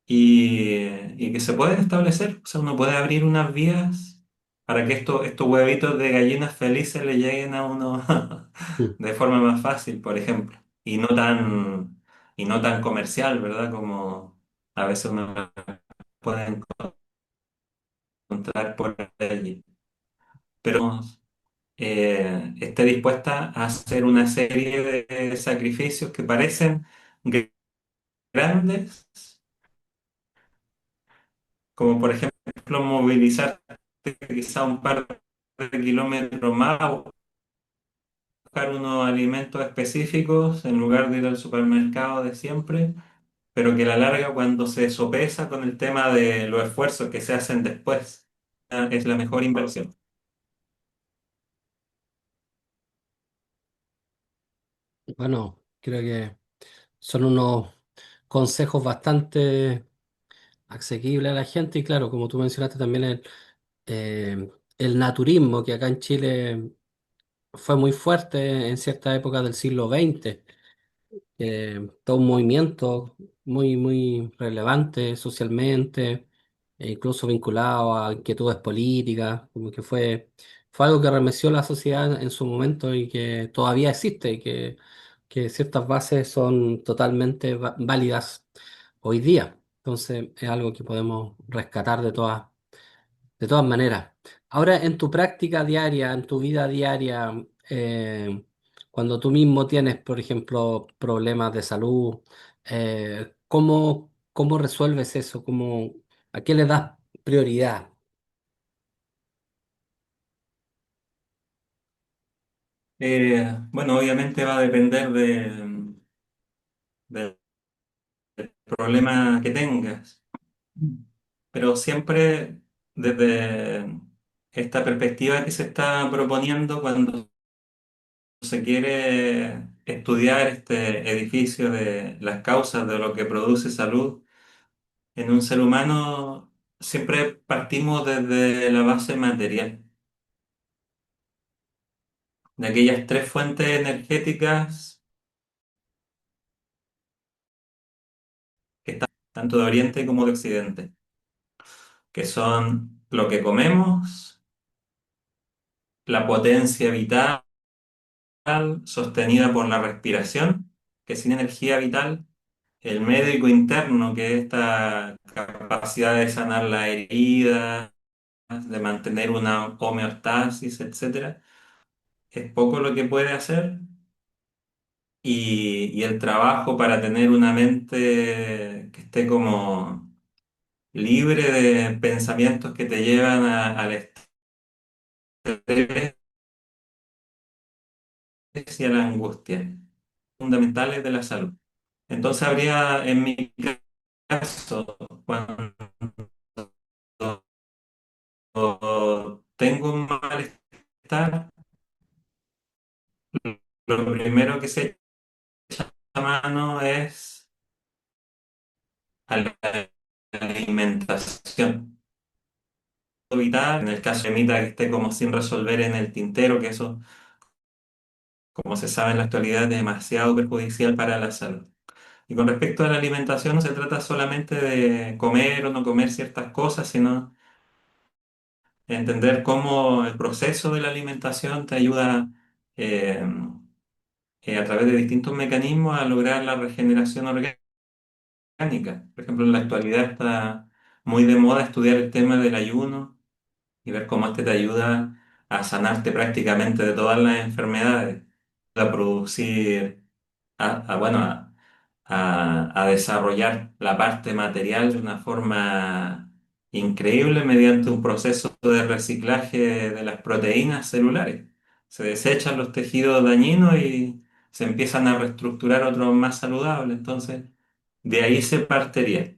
y que se pueden establecer. O sea, uno puede abrir unas vías para que estos huevitos de gallinas felices le lleguen a uno Mm. de forma más fácil, por ejemplo, y no tan comercial, ¿verdad? Como a veces uno puede encontrar por allí. Pero esté dispuesta a hacer una serie de sacrificios que parecen grandes, como por ejemplo movilizarte quizá un par de kilómetros más a buscar unos alimentos específicos en lugar de ir al supermercado de siempre, pero que a la larga cuando se sopesa con el tema de los esfuerzos que se hacen después, es la mejor inversión. Bueno, creo que son unos consejos bastante asequibles a la gente y claro, como tú mencionaste también el naturismo que acá en Chile fue muy fuerte en cierta época del siglo XX. Todo un movimiento muy relevante socialmente, e incluso vinculado a inquietudes políticas, como que fue algo que remeció la sociedad en su momento y que todavía existe y que ciertas bases son totalmente válidas hoy día. Entonces es algo que podemos rescatar de todas maneras. Ahora, en tu práctica diaria, en tu vida diaria, cuando tú mismo tienes, por ejemplo, problemas de salud, ¿cómo resuelves eso? ¿A qué le das prioridad? Bueno, obviamente va a depender del problema que tengas, pero siempre desde esta perspectiva que se está proponiendo cuando se quiere estudiar este edificio de las causas de lo que produce salud en un ser humano, siempre partimos desde la base material, de aquellas tres fuentes energéticas que están tanto de Oriente como de Occidente, que son lo que comemos, la potencia vital sostenida por la respiración, que sin energía vital, el médico interno, que es esta capacidad de sanar la herida, de mantener una homeostasis, etcétera, es poco lo que puede hacer. Y el trabajo para tener una mente que esté como libre de pensamientos que te llevan al estrés y a la angustia, fundamentales de la salud. Entonces habría, en mi caso, cuando tengo un malestar, lo primero que se echa a mano es a la alimentación. Evitar, en el caso de Mita que esté como sin resolver en el tintero, que eso, como se sabe en la actualidad, es demasiado perjudicial para la salud. Y con respecto a la alimentación, no se trata solamente de comer o no comer ciertas cosas, sino entender cómo el proceso de la alimentación te ayuda eh, a través de distintos mecanismos a lograr la regeneración orgánica. Por ejemplo, en la actualidad está muy de moda estudiar el tema del ayuno y ver cómo este te ayuda a sanarte prácticamente de todas las enfermedades, a producir, bueno, a desarrollar la parte material de una forma increíble mediante un proceso de reciclaje de las proteínas celulares. Se desechan los tejidos dañinos y se empiezan a reestructurar otros más saludables. Entonces, de ahí se partiría.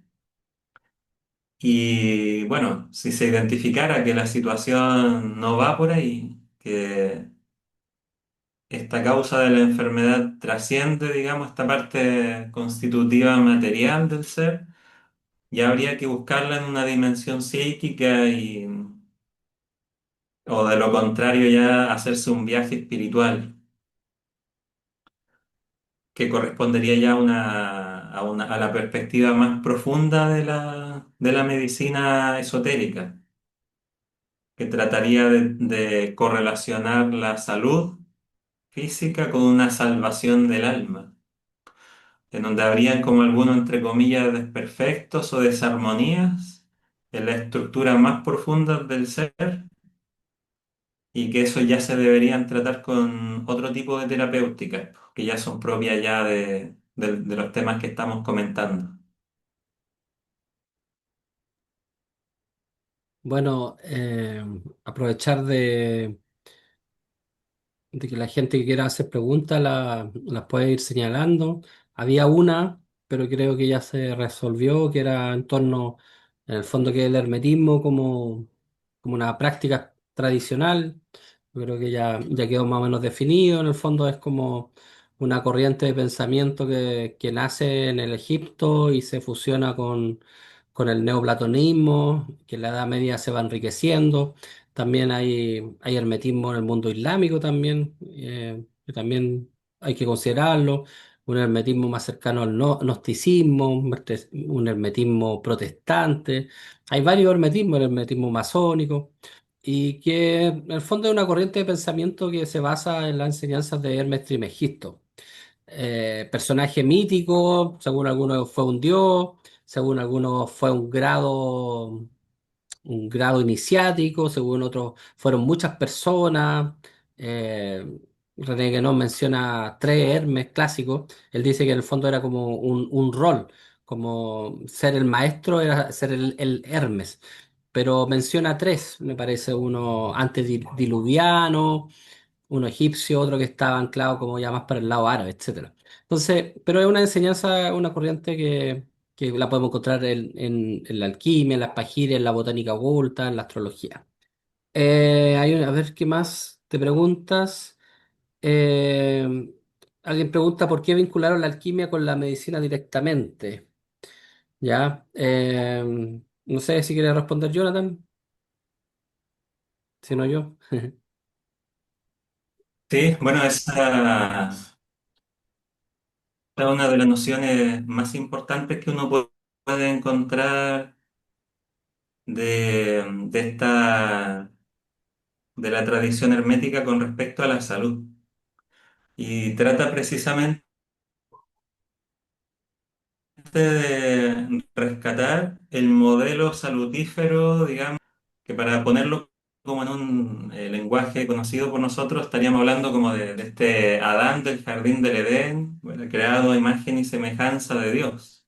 Y bueno, si se identificara que la situación no va por ahí, que esta causa de la enfermedad trasciende, digamos, esta parte constitutiva material del ser, ya habría que buscarla en una dimensión psíquica o de lo contrario ya hacerse un viaje espiritual que correspondería ya a la perspectiva más profunda de la medicina esotérica, que trataría de correlacionar la salud física con una salvación del alma, en donde habrían como algunos, entre comillas, desperfectos o desarmonías en la estructura más profunda del ser y que eso ya se deberían tratar con otro tipo de terapéuticas, que ya son propias ya de los temas que estamos comentando. Bueno, aprovechar de que la gente que quiera hacer preguntas las puede ir señalando. Había una, pero creo que ya se resolvió, que era en torno, en el fondo, que es el hermetismo como una práctica tradicional. Yo creo que ya quedó más o menos definido. En el fondo es como una corriente de pensamiento que nace en el Egipto y se fusiona con el neoplatonismo, que en la Edad Media se va enriqueciendo. También hay hermetismo en el mundo islámico también, que también hay que considerarlo. Un hermetismo más cercano al gnosticismo, un hermetismo protestante. Hay varios hermetismos, el hermetismo masónico, y que en el fondo es una corriente de pensamiento que se basa en las enseñanzas de Hermes Trismegisto. Personaje mítico, según algunos fue un dios, según algunos fue un grado iniciático, según otros fueron muchas personas. Eh, René Guénon menciona tres Hermes clásicos. Él dice que en el fondo era como un rol, como ser el maestro era ser el Hermes. Pero menciona tres, me parece, uno antediluviano, uno egipcio, otro que estaba anclado como ya más para el lado árabe, etcétera. Entonces, pero es una enseñanza, una corriente que la podemos encontrar en la alquimia, en las pajíes, en la botánica oculta, en la astrología. A ver, ¿qué más te preguntas? Eh, Alguien pregunta por qué vincularon la alquimia con la medicina directamente. ¿Ya? No sé si quiere responder Jonathan, si no yo. Sí, bueno, esa es una de las nociones más importantes que uno puede encontrar de la tradición hermética con respecto a la salud. Y trata precisamente de rescatar el modelo salutífero, digamos, que para ponerlo como en un lenguaje conocido por nosotros, estaríamos hablando como de este Adán del jardín del Edén, bueno, creado a imagen y semejanza de Dios.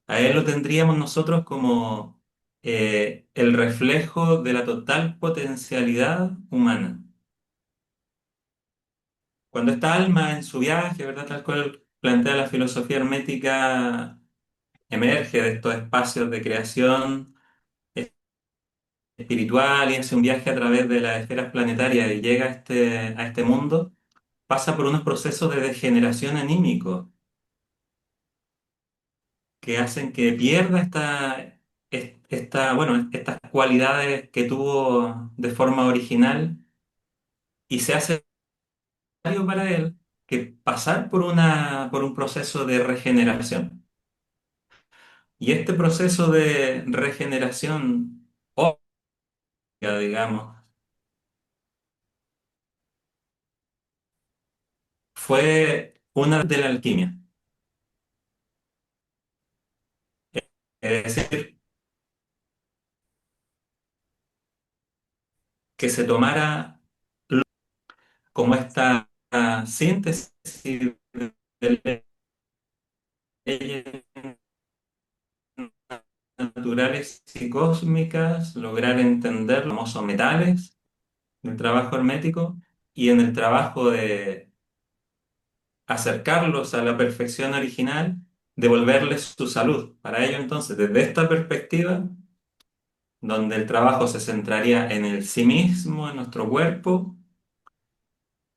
A él lo tendríamos nosotros como el reflejo de la total potencialidad humana. Cuando esta alma en su viaje, ¿verdad? Tal cual plantea la filosofía hermética emerge de estos espacios de creación espiritual y hace un viaje a través de las esferas planetarias y llega a este mundo, pasa por unos procesos de degeneración anímico que hacen que pierda bueno, estas cualidades que tuvo de forma original y se hace necesario para él que pasar por por un proceso de regeneración. Y este proceso de regeneración óptica, digamos, fue una de la alquimia. Es decir, que se tomara como esta síntesis de leyes naturales y cósmicas, lograr entender los famosos metales del trabajo hermético y en el trabajo de acercarlos a la perfección original, devolverles su salud. Para ello, entonces, desde esta perspectiva, donde el trabajo se centraría en el sí mismo, en nuestro cuerpo,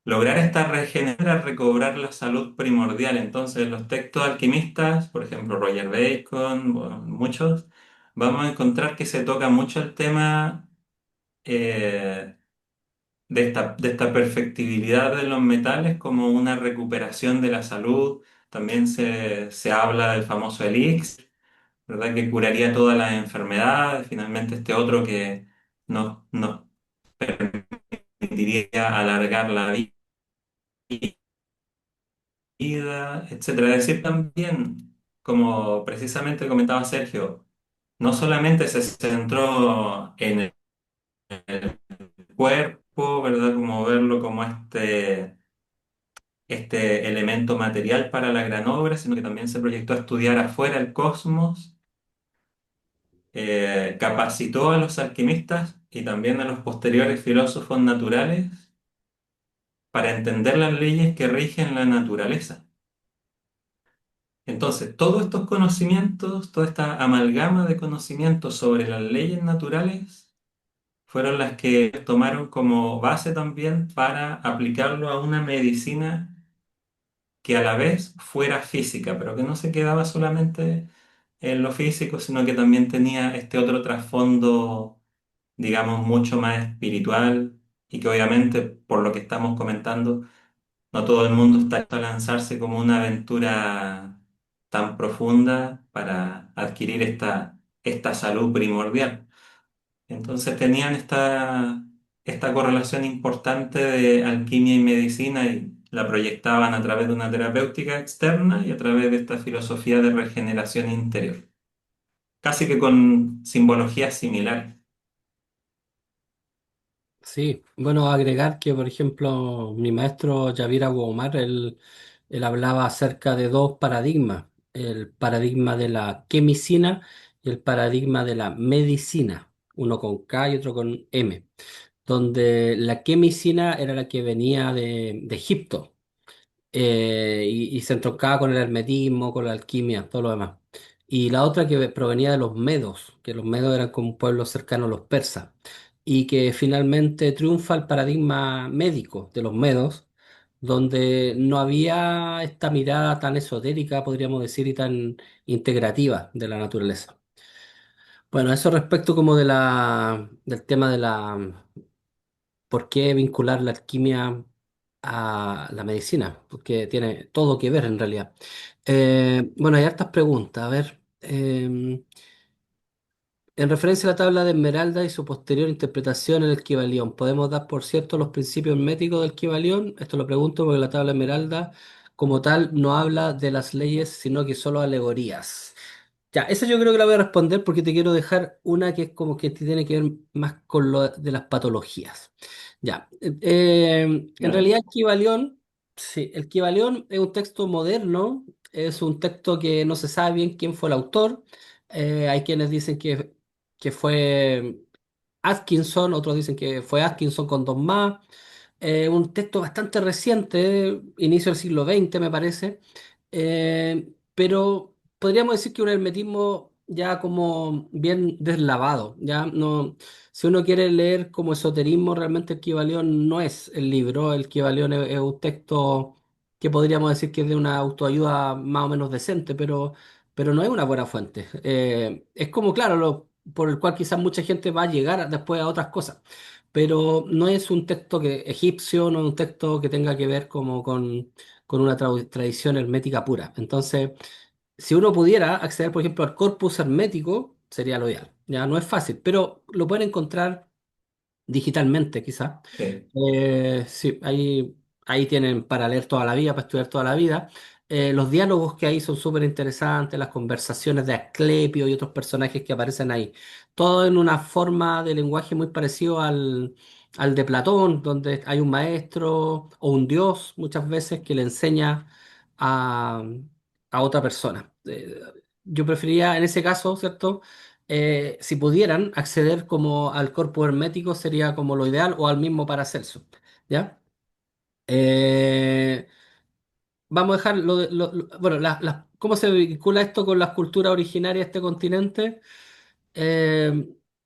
lograr esta regeneración, recobrar la salud primordial. Entonces, los textos alquimistas, por ejemplo, Roger Bacon, bueno, muchos, vamos a encontrar que se toca mucho el tema eh, de esta perfectibilidad de los metales como una recuperación de la salud. También se habla del famoso elixir, ¿verdad? Que curaría todas las enfermedades. Finalmente, este otro que nos permitiría alargar la vida, etcétera. Es decir, también, como precisamente comentaba Sergio, no solamente se centró en el cuerpo, ¿verdad? Como verlo como este elemento material para la gran obra, sino que también se proyectó a estudiar afuera el cosmos, capacitó a los alquimistas y también a los posteriores filósofos naturales para entender las leyes que rigen la naturaleza. Entonces, todos estos conocimientos, toda esta amalgama de conocimientos sobre las leyes naturales, fueron las que tomaron como base también para aplicarlo a una medicina que a la vez fuera física, pero que no se quedaba solamente en lo físico, sino que también tenía este otro trasfondo, digamos, mucho más espiritual y que obviamente, por lo que estamos comentando, no todo el mundo está dispuesto a lanzarse como una aventura tan profunda para adquirir esta salud primordial. Entonces tenían esta correlación importante de alquimia y medicina y la proyectaban a través de una terapéutica externa y a través de esta filosofía de regeneración interior, casi que con simbologías similares. Sí, bueno, agregar que, por ejemplo, mi maestro Javier Abu Omar, él hablaba acerca de dos paradigmas, el paradigma de la quemicina y el paradigma de la medicina, uno con K y otro con M, donde la quemicina era la que venía de Egipto, y se entroncaba con el hermetismo, con la alquimia, todo lo demás. Y la otra que provenía de los medos, que los medos eran como un pueblo cercano a los persas, y que finalmente triunfa el paradigma médico de los medos, donde no había esta mirada tan esotérica, podríamos decir, y tan integrativa de la naturaleza. Bueno, eso respecto como del tema de la ¿por qué vincular la alquimia a la medicina? Porque tiene todo que ver en realidad. Bueno, hay hartas preguntas. A ver, en referencia a la tabla de Esmeralda y su posterior interpretación en el Kybalión, ¿podemos dar por cierto los principios médicos del Kybalión? Esto lo pregunto porque la tabla Esmeralda como tal no habla de las leyes, sino que solo alegorías. Ya, esa yo creo que la voy a responder porque te quiero dejar una que es como que tiene que ver más con lo de las patologías. Ya, en ¿Ya? realidad el Kybalión, sí, el Kybalión es un texto moderno, es un texto que no se sabe bien quién fue el autor. Hay quienes dicen que fue Atkinson, otros dicen que fue Atkinson con dos más. Un texto bastante reciente, inicio del siglo XX me parece, pero podríamos decir que un hermetismo ya como bien deslavado, ya no, si uno quiere leer como esoterismo, realmente el Kybalión no es el libro, el Kybalión es un texto que podríamos decir que es de una autoayuda más o menos decente, pero no es una buena fuente. Es como, claro, por el cual quizás mucha gente va a llegar después a otras cosas, pero no es un texto egipcio, no es un texto que tenga que ver como con una tradición hermética pura. Entonces, si uno pudiera acceder, por ejemplo, al corpus hermético, sería lo ideal. Ya no es fácil, pero lo pueden encontrar digitalmente, quizás. Sí. Sí, ahí tienen para leer toda la vida, para estudiar toda la vida. Los diálogos que hay son súper interesantes, las conversaciones de Asclepio y otros personajes que aparecen ahí. Todo en una forma de lenguaje muy parecido al de Platón, donde hay un maestro o un dios muchas veces que le enseña a, a otra persona. Yo preferiría en ese caso, ¿cierto? Si pudieran acceder como al corpus hermético sería como lo ideal o al mismo Paracelso, ¿ya? Eh, Vamos a dejar bueno, ¿cómo se vincula esto con las culturas originarias de este continente?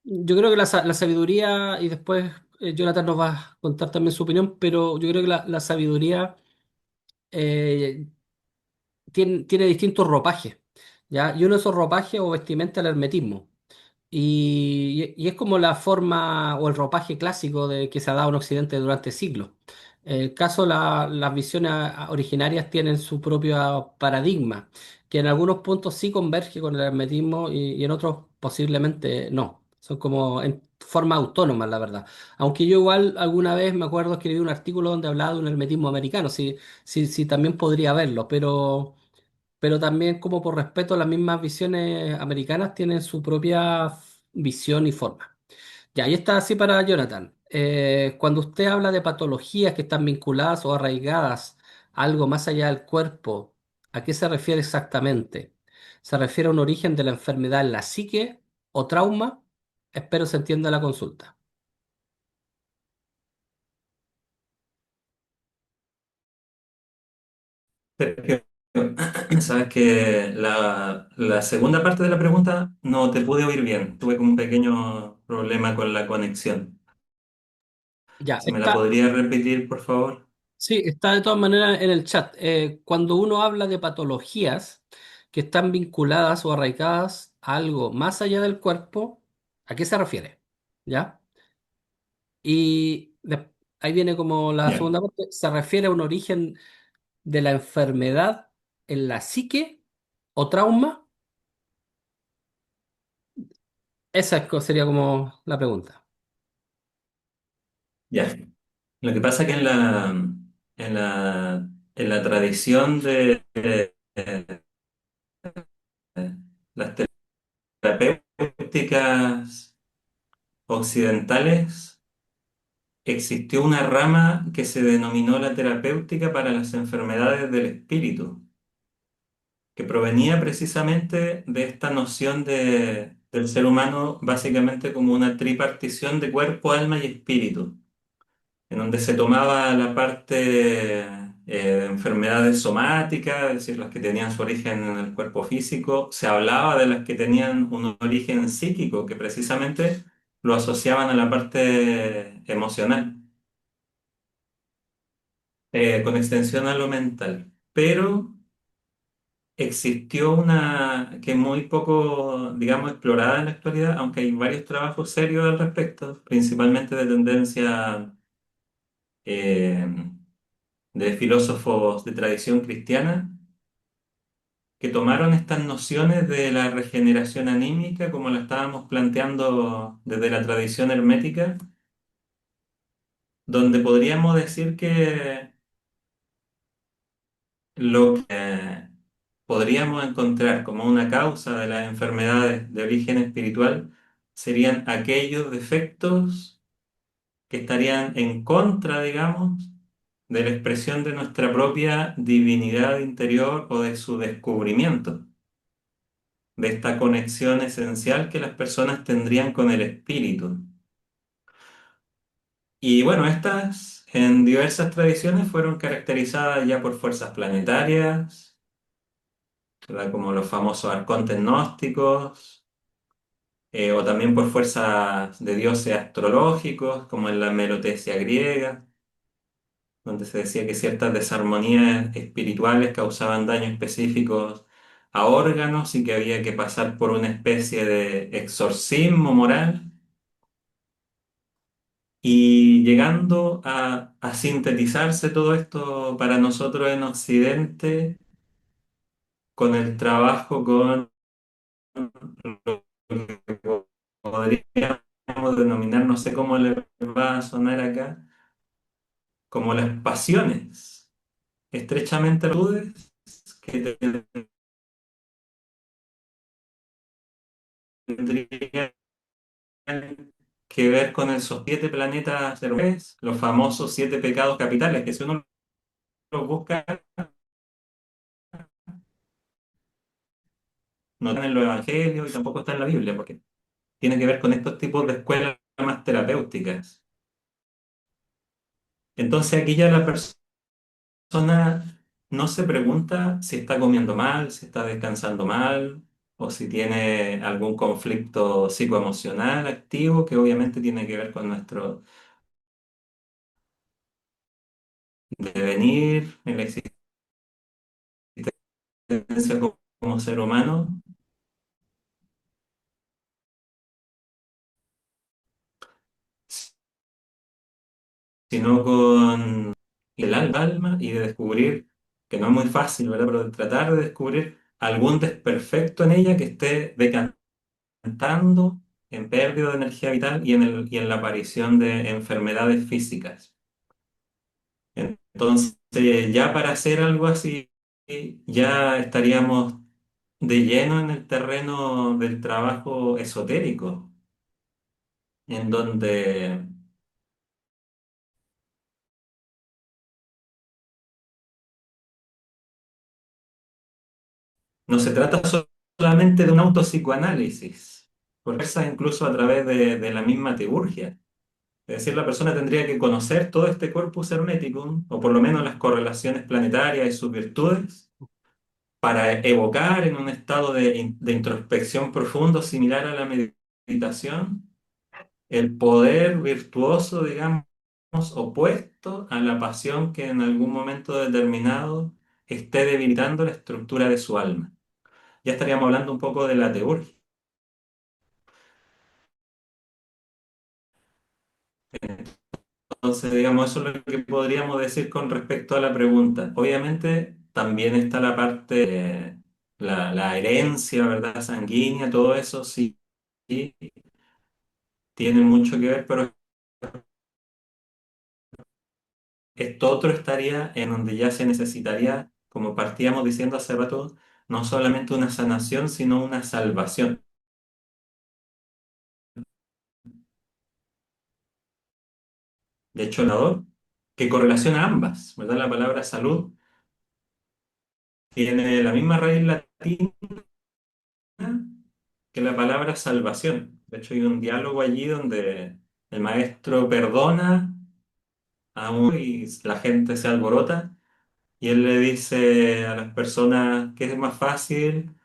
Yo creo que la sabiduría, y después Jonathan nos va a contar también su opinión, pero yo creo que la sabiduría eh, tiene distintos ropajes, ¿ya? Y uno de esos ropajes o vestimenta es el hermetismo. Y es como la forma o el ropaje clásico de que se ha dado en Occidente durante siglos. En el caso, las visiones originarias tienen su propio paradigma, que en algunos puntos sí converge con el hermetismo y en otros posiblemente no. Son como en forma autónoma, la verdad. Aunque yo igual alguna vez me acuerdo escribí un artículo donde hablaba de un hermetismo americano, sí, sí, sí, también podría verlo, pero también como por respeto a las mismas visiones americanas tienen su propia visión y forma. Ya, ahí está así para Jonathan. Cuando usted habla de patologías que están vinculadas o arraigadas a algo más allá del cuerpo, ¿a qué se refiere exactamente? ¿Se refiere a un origen de la enfermedad en la psique o trauma? Espero se entienda la consulta. Sergio, sabes que la segunda parte de la pregunta no te pude oír bien. Tuve como un pequeño problema con la conexión. Ya, ¿Se me la podría repetir, por favor? sí, está de todas maneras en el chat. Cuando uno habla de patologías que están vinculadas o arraigadas a algo más allá del cuerpo, ¿a qué se refiere? ¿Ya? Y ahí viene como la Ya, segunda parte, ¿se refiere a un origen de la enfermedad en la psique o trauma? Sería como la pregunta. ya. Lo que pasa es que en la tradición de las terapéuticas occidentales, existió una rama que se denominó la terapéutica para las enfermedades del espíritu, que provenía precisamente de esta noción del ser humano básicamente como una tripartición de cuerpo, alma y espíritu, en donde se tomaba la parte de enfermedades somáticas, es decir, las que tenían su origen en el cuerpo físico, se hablaba de las que tenían un origen psíquico, que precisamente lo asociaban a la parte emocional, con extensión a lo mental. Pero existió una que es muy poco, digamos, explorada en la actualidad, aunque hay varios trabajos serios al respecto, principalmente de tendencia eh, de filósofos de tradición cristiana, que tomaron estas nociones de la regeneración anímica, como la estábamos planteando desde la tradición hermética, donde podríamos decir que lo que podríamos encontrar como una causa de las enfermedades de origen espiritual serían aquellos defectos que estarían en contra, digamos, de la expresión de nuestra propia divinidad interior o de su descubrimiento, de esta conexión esencial que las personas tendrían con el espíritu. Y bueno, estas en diversas tradiciones fueron caracterizadas ya por fuerzas planetarias, ¿verdad? Como los famosos arcontes gnósticos, o también por fuerzas de dioses astrológicos, como en la merotecia griega, donde se decía que ciertas desarmonías espirituales causaban daños específicos a órganos y que había que pasar por una especie de exorcismo moral. Y llegando a sintetizarse todo esto para nosotros en Occidente, con el trabajo con lo que podríamos denominar, no sé cómo le va a sonar acá, como las pasiones estrechamente relacionadas que tendrían que ver con esos siete planetas de los famosos siete pecados capitales, que si uno los busca, no están en los evangelios y tampoco está en la Biblia, porque tiene que ver con estos tipos de escuelas más terapéuticas. Entonces aquí ya la persona no se pregunta si está comiendo mal, si está descansando mal, o si tiene algún conflicto psicoemocional activo, que obviamente tiene que ver con nuestro devenir en la existencia como ser humano, sino con el alma y de descubrir, que no es muy fácil, ¿verdad? Pero de tratar de descubrir algún desperfecto en ella que esté decantando en pérdida de energía vital y en la aparición de enfermedades físicas. Entonces, ya para hacer algo así, ya estaríamos de lleno en el terreno del trabajo esotérico, en donde no se trata solamente de un autopsicoanálisis, por eso incluso a través de la misma teurgia. Es decir, la persona tendría que conocer todo este corpus hermeticum, o por lo menos las correlaciones planetarias y sus virtudes, para evocar en un estado de introspección profundo, similar a la meditación, el poder virtuoso, digamos, opuesto a la pasión que en algún momento determinado esté debilitando la estructura de su alma. Ya estaríamos hablando un poco de la teurgia. Entonces, digamos, eso es lo que podríamos decir con respecto a la pregunta. Obviamente, también está la parte, la herencia, ¿verdad? Sanguínea, todo eso sí, sí tiene mucho que ver, pero esto otro estaría en donde ya se necesitaría, como partíamos diciendo hace rato, no solamente una sanación, sino una salvación. De hecho, el dador, que correlaciona ambas, ¿verdad? La palabra salud tiene la misma raíz latina que la palabra salvación. De hecho, hay un diálogo allí donde el maestro perdona a uno y la gente se alborota y él le dice a las personas que es más fácil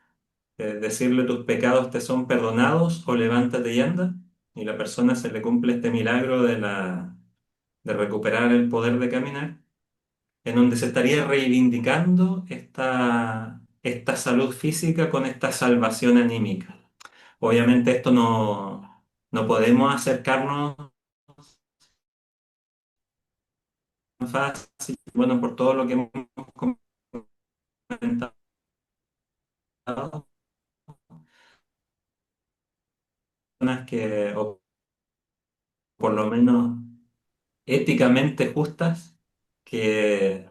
decirle tus pecados te son perdonados o levántate y anda. Y la persona se le cumple este milagro de recuperar el poder de caminar, en donde se estaría reivindicando esta salud física con esta salvación anímica. Obviamente esto no podemos acercarnos tan fácil, bueno, por todo lo que hemos comentado, personas que, o por lo menos éticamente justas, que,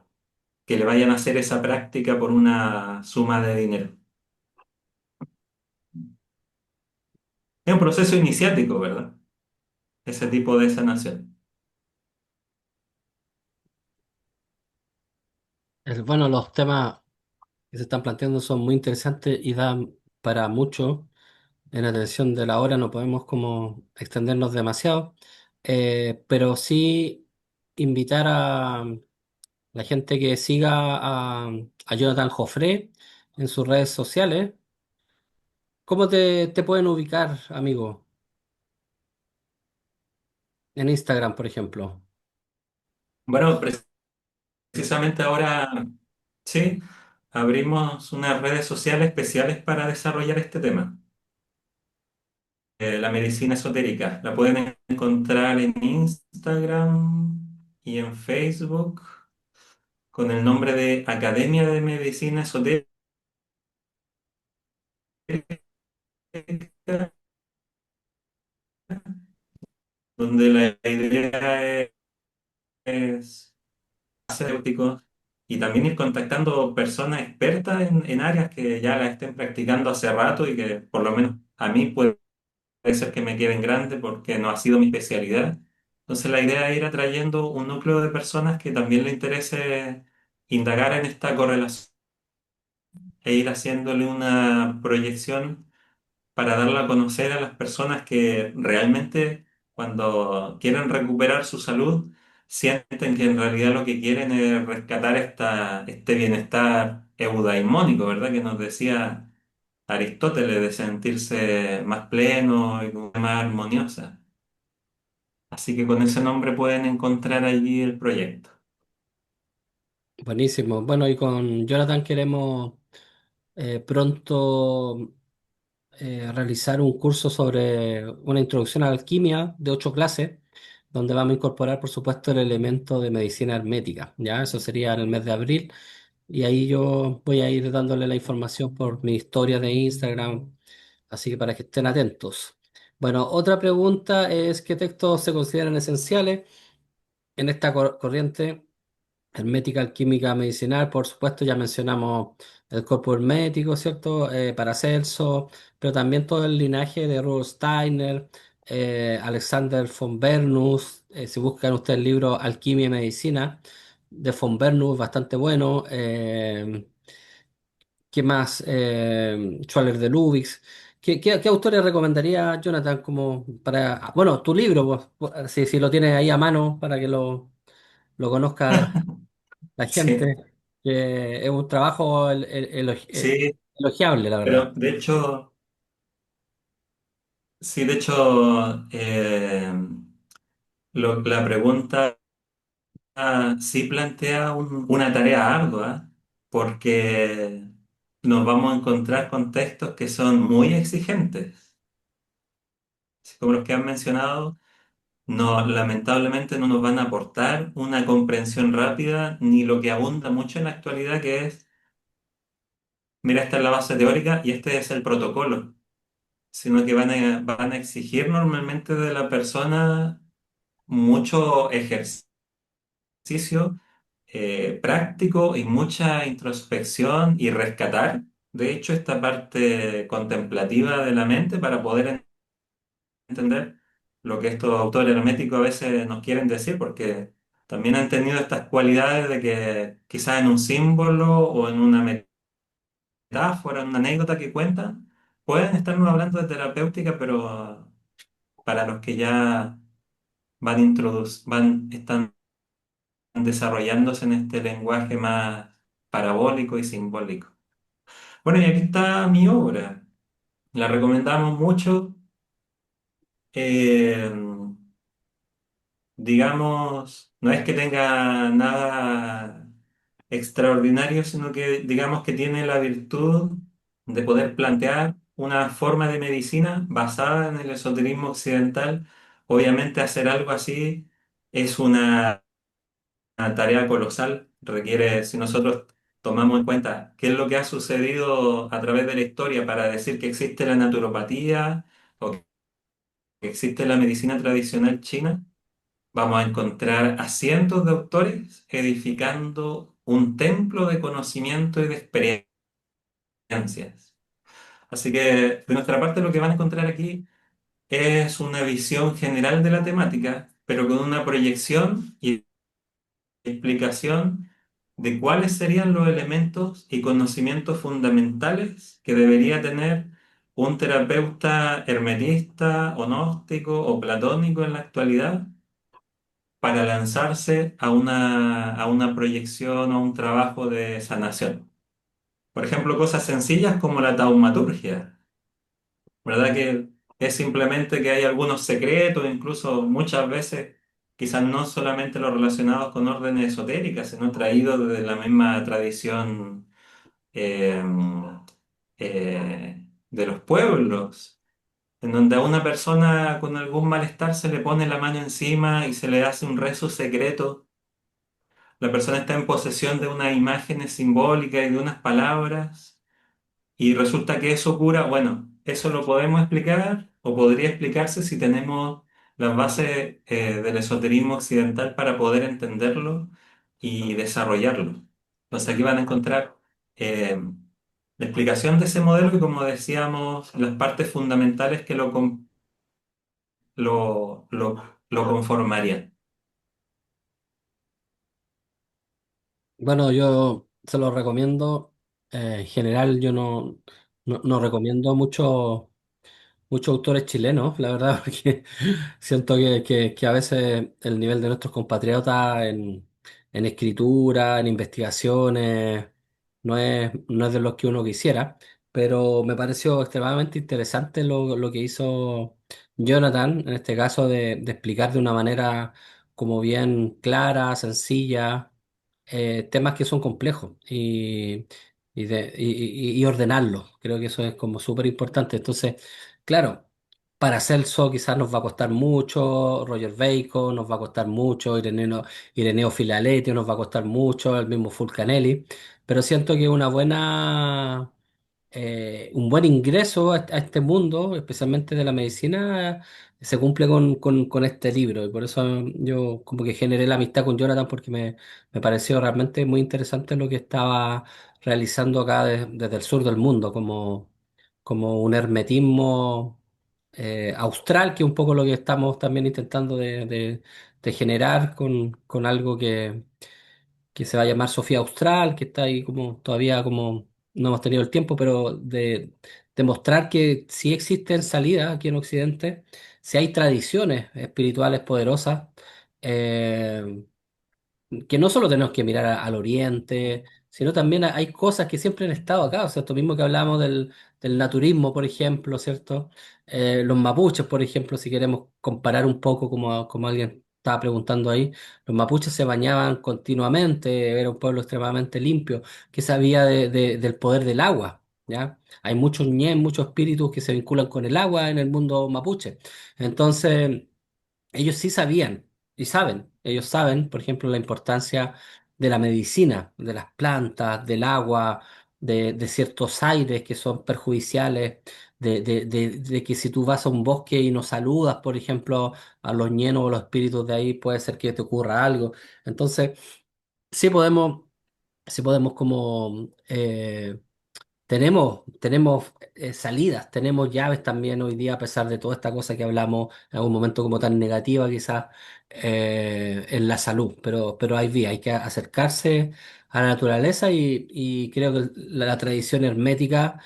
que le vayan a hacer esa práctica por una suma de dinero. Es un proceso iniciático, ¿verdad? Ese tipo de sanación. Bueno, los temas que se están planteando son muy interesantes y dan para mucho. En atención de la hora no podemos como extendernos demasiado, pero sí invitar a la gente que siga a Jonathan Joffre, en sus redes sociales. ¿Cómo te pueden ubicar, amigo? En Instagram, por ejemplo. Bueno, precisamente ahora, sí, abrimos unas redes sociales especiales para desarrollar este tema. La medicina esotérica. La pueden encontrar en Instagram y en Facebook con el nombre de Academia de Medicina Esotérica, donde la idea es terapéuticos y también ir contactando personas expertas en áreas que ya las estén practicando hace rato y que por lo menos a mí puede ser que me queden grande porque no ha sido mi especialidad. Entonces la idea es ir atrayendo un núcleo de personas que también le interese indagar en esta correlación e ir haciéndole una proyección para darla a conocer a las personas que realmente cuando quieren recuperar su salud, sienten que en realidad lo que quieren es rescatar este bienestar eudaimónico, ¿verdad? Que nos decía Aristóteles, de sentirse más pleno y más armoniosa. Así que con ese nombre pueden encontrar allí el proyecto. Buenísimo. Bueno, y con Jonathan queremos pronto realizar un curso sobre una introducción a la alquimia de 8 clases, donde vamos a incorporar, por supuesto, el elemento de medicina hermética. Ya, eso sería en el mes de abril. Y ahí yo voy a ir dándole la información por mi historia de Instagram, así que para que estén atentos. Bueno, otra pregunta es: ¿qué textos se consideran esenciales en esta corriente hermética, alquímica, medicinal? Por supuesto, ya mencionamos el corpus hermético, ¿cierto? Paracelso, pero también todo el linaje de Rudolf Steiner, Alexander von Bernus. Si buscan ustedes el libro Alquimia y Medicina de von Bernus, bastante bueno. ¿Qué más? Schwaller de Lubitsch. ¿Qué autores recomendaría, Jonathan, como para... bueno, tu libro, pues, si lo tienes ahí a mano para que lo conozca la Sí, gente, que es un trabajo sí, elogiable, la verdad. pero de hecho, sí, de hecho, la pregunta sí plantea una tarea ardua, porque nos vamos a encontrar con textos que son muy exigentes. Así como los que han mencionado, no, lamentablemente no nos van a aportar una comprensión rápida, ni lo que abunda mucho en la actualidad, que es, mira, esta es la base teórica y este es el protocolo, sino que van a exigir normalmente de la persona mucho ejercicio práctico y mucha introspección y rescatar, de hecho, esta parte contemplativa de la mente para poder entender lo que estos autores herméticos a veces nos quieren decir, porque también han tenido estas cualidades de que quizás en un símbolo o en una metáfora, en una anécdota que cuentan, pueden estarnos hablando de terapéutica, pero para los que ya están desarrollándose en este lenguaje más parabólico y simbólico. Bueno, y aquí está mi obra. La recomendamos mucho. Eh, digamos, no es que tenga nada extraordinario, sino que digamos que tiene la virtud de poder plantear una forma de medicina basada en el esoterismo occidental. Obviamente hacer algo así es una tarea colosal, requiere, si nosotros tomamos en cuenta qué es lo que ha sucedido a través de la historia para decir que existe la naturopatía o que existe la medicina tradicional china, vamos a encontrar a cientos de autores edificando un templo de conocimiento y de experiencias. Así que de nuestra parte lo que van a encontrar aquí es una visión general de la temática, pero con una proyección y explicación de cuáles serían los elementos y conocimientos fundamentales que debería tener un terapeuta hermetista o gnóstico o platónico en la actualidad para lanzarse a una proyección o un trabajo de sanación. Por ejemplo, cosas sencillas como la taumaturgia, ¿verdad? Que es simplemente que hay algunos secretos, incluso muchas veces, quizás no solamente los relacionados con órdenes esotéricas, sino traídos desde la misma tradición eh, de los pueblos, en donde a una persona con algún malestar se le pone la mano encima y se le hace un rezo secreto. La persona está en posesión de unas imágenes simbólicas y de unas palabras. Y resulta que eso cura, bueno, eso lo podemos explicar o podría explicarse si tenemos las bases del esoterismo occidental para poder entenderlo y desarrollarlo. Entonces aquí van a encontrar la explicación de ese modelo y como decíamos, las partes fundamentales que lo conformarían. Bueno, yo se lo recomiendo. En general, yo no recomiendo muchos autores chilenos, la verdad, porque siento que a veces el nivel de nuestros compatriotas en escritura, en investigaciones, no es de los que uno quisiera, pero me pareció extremadamente interesante lo que hizo Jonathan, en este caso, de explicar de una manera como bien clara, sencilla, temas que son complejos y ordenarlos. Creo que eso es como súper importante. Entonces, claro, para Celso quizás nos va a costar mucho, Roger Bacon nos va a costar mucho, Ireneo Filaletti nos va a costar mucho, el mismo Fulcanelli, pero siento que un buen ingreso a este mundo, especialmente de la medicina, se cumple con este libro. Y por eso yo como que generé la amistad con Jonathan porque me pareció realmente muy interesante lo que estaba realizando acá desde el sur del mundo, como un hermetismo austral, que es un poco lo que estamos también intentando de generar con algo que se va a llamar Sofía Austral, que está ahí como todavía como no hemos tenido el tiempo, pero de mostrar que sí existen salidas aquí en Occidente, si hay tradiciones espirituales poderosas, eh, que no solo tenemos que mirar al oriente, sino también hay cosas que siempre han estado acá. O sea, esto mismo que hablamos del naturismo, por ejemplo, ¿cierto? Los mapuches, por ejemplo, si queremos comparar un poco como alguien estaba preguntando ahí, los mapuches se bañaban continuamente, era un pueblo extremadamente limpio, que sabía del poder del agua, ¿ya? Hay muchos ñen, muchos espíritus que se vinculan con el agua en el mundo mapuche. Entonces... ellos sí sabían y saben, ellos saben, por ejemplo, la importancia de la medicina, de las plantas, del agua, de ciertos aires que son perjudiciales, de que si tú vas a un bosque y no saludas, por ejemplo, a los ñenos o los espíritus de ahí, puede ser que te ocurra algo. Entonces, sí podemos, sí podemos como tenemos salidas, tenemos llaves también hoy día, a pesar de toda esta cosa que hablamos en algún momento como tan negativa, quizás en la salud. Pero hay vía, hay que acercarse a la naturaleza y creo que la tradición hermética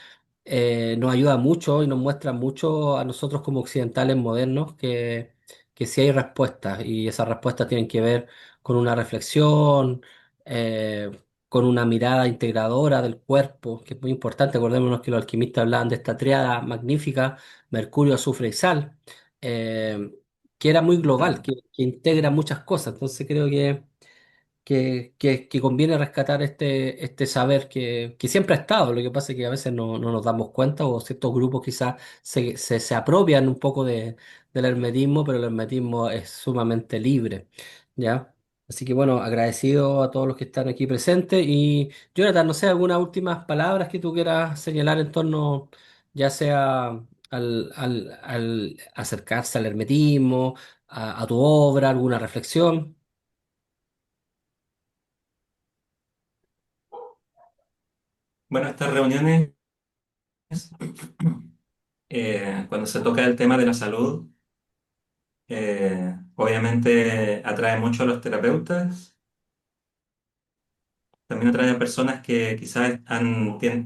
nos ayuda mucho y nos muestra mucho a nosotros como occidentales modernos que sí hay respuestas y esas respuestas tienen que ver con una reflexión. eh, con una mirada integradora del cuerpo, que es muy importante. Acordémonos que los alquimistas hablaban de esta triada magnífica, Mercurio, azufre y sal, eh, que era muy global, que integra muchas cosas. Entonces creo que conviene rescatar este saber que siempre ha estado. Lo que pasa es que a veces no nos damos cuenta o ciertos grupos quizás se apropian un poco del hermetismo, pero el hermetismo es sumamente libre, ¿ya? Así que bueno, agradecido a todos los que están aquí presentes y Jonathan, no sé, algunas últimas palabras que tú quieras señalar en torno, ya sea al acercarse al hermetismo, a tu obra, alguna reflexión. Bueno, estas reuniones, cuando se toca el tema de la salud, obviamente atrae mucho a los terapeutas, también atrae a personas que quizás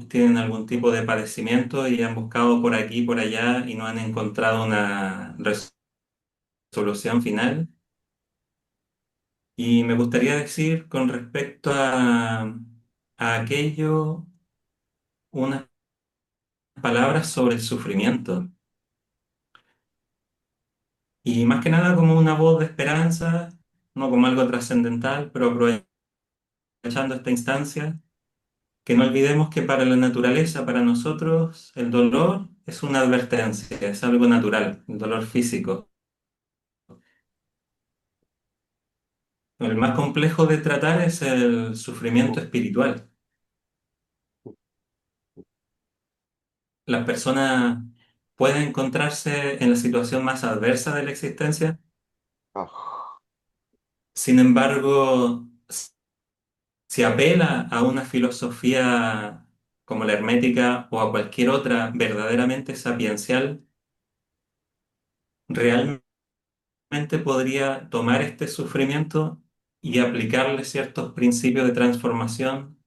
tienen algún tipo de padecimiento y han buscado por aquí y por allá y no han encontrado una resolución final. Y me gustaría decir con respecto a aquello unas palabras sobre el sufrimiento y más que nada como una voz de esperanza, no como algo trascendental, pero aprovechando esta instancia, que no olvidemos que para la naturaleza, para nosotros, el dolor es una advertencia, es algo natural, el dolor físico. El más complejo de tratar es el sufrimiento espiritual. Las personas pueden encontrarse en la situación más adversa de la existencia, Ah, sin embargo, si apela a una filosofía como la hermética o a cualquier otra verdaderamente sapiencial, realmente podría tomar este sufrimiento y aplicarle ciertos principios de transformación,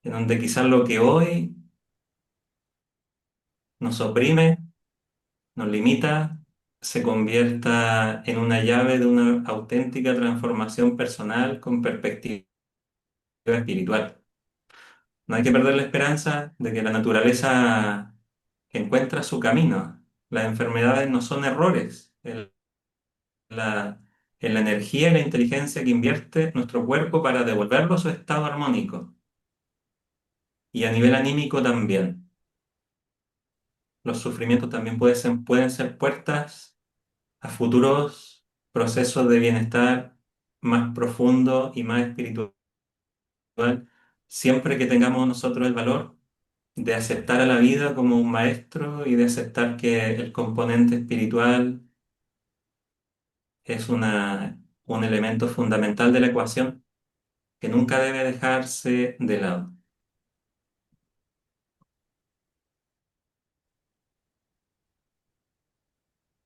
en donde quizás lo que hoy nos oprime, nos limita, se convierta en una llave de una auténtica transformación personal con perspectiva espiritual. No hay que perder la esperanza de que la naturaleza encuentra su camino. Las enfermedades no son errores. La, en la energía y la inteligencia que invierte nuestro cuerpo para devolverlo a su estado armónico. Y a nivel anímico también. Los sufrimientos también pueden ser puertas a futuros procesos de bienestar más profundo y más espiritual, siempre que tengamos nosotros el valor de aceptar a la vida como un maestro y de aceptar que el componente espiritual es un elemento fundamental de la ecuación que nunca debe dejarse de lado.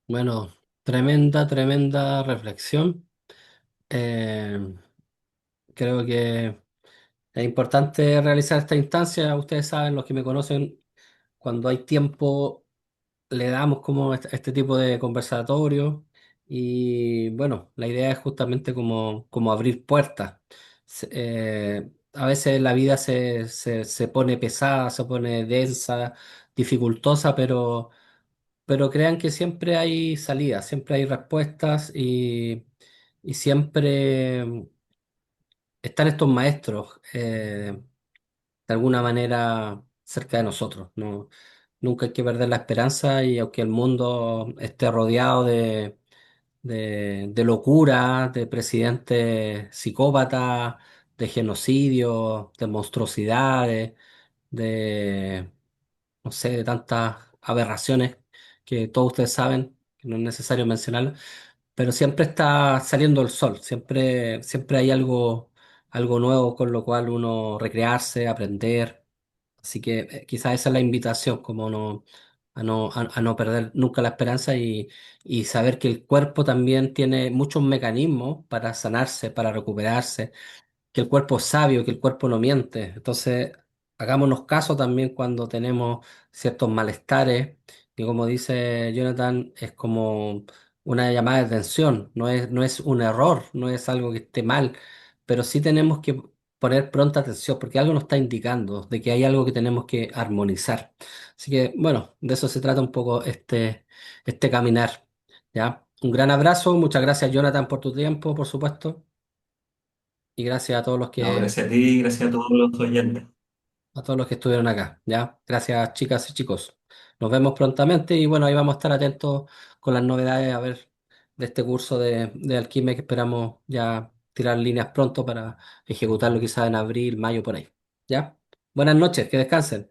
Bueno, tremenda, tremenda reflexión. Eh, Creo que es importante realizar esta instancia. Ustedes saben, los que me conocen, cuando hay tiempo le damos como este tipo de conversatorio y bueno, la idea es justamente como abrir puertas. A veces la vida se pone pesada, se pone densa, dificultosa, pero crean que siempre hay salidas, siempre hay respuestas y siempre están estos maestros de alguna manera cerca de nosotros. No, nunca hay que perder la esperanza y aunque el mundo esté rodeado de locura, de presidentes psicópatas, de genocidios, de monstruosidades, de, no sé, de tantas aberraciones que todos ustedes saben, que no es necesario mencionarlas, pero siempre está saliendo el sol, siempre hay algo nuevo con lo cual uno recrearse, aprender. Así que quizás esa es la invitación, como a no perder nunca la esperanza y saber que el cuerpo también tiene muchos mecanismos para sanarse, para recuperarse, que el cuerpo es sabio, que el cuerpo no miente. Entonces, hagámonos caso también cuando tenemos ciertos malestares, y como dice Jonathan, es como una llamada de atención, no es un error, no es algo que esté mal, pero sí tenemos que poner pronta atención, porque algo nos está indicando de que hay algo que tenemos que armonizar. Así que, bueno, de eso se trata un poco este caminar, ¿ya? Un gran abrazo, muchas gracias Jonathan por tu tiempo, por supuesto. Y gracias No, gracias a ti, gracias a todos los oyentes. a todos los que estuvieron acá, ¿ya? Gracias, chicas y chicos. Nos vemos prontamente y bueno, ahí vamos a estar atentos con las novedades a ver de este curso de alquimia que esperamos ya tirar líneas pronto para ejecutarlo quizás en abril, mayo, por ahí, ¿ya? Buenas noches, que descansen.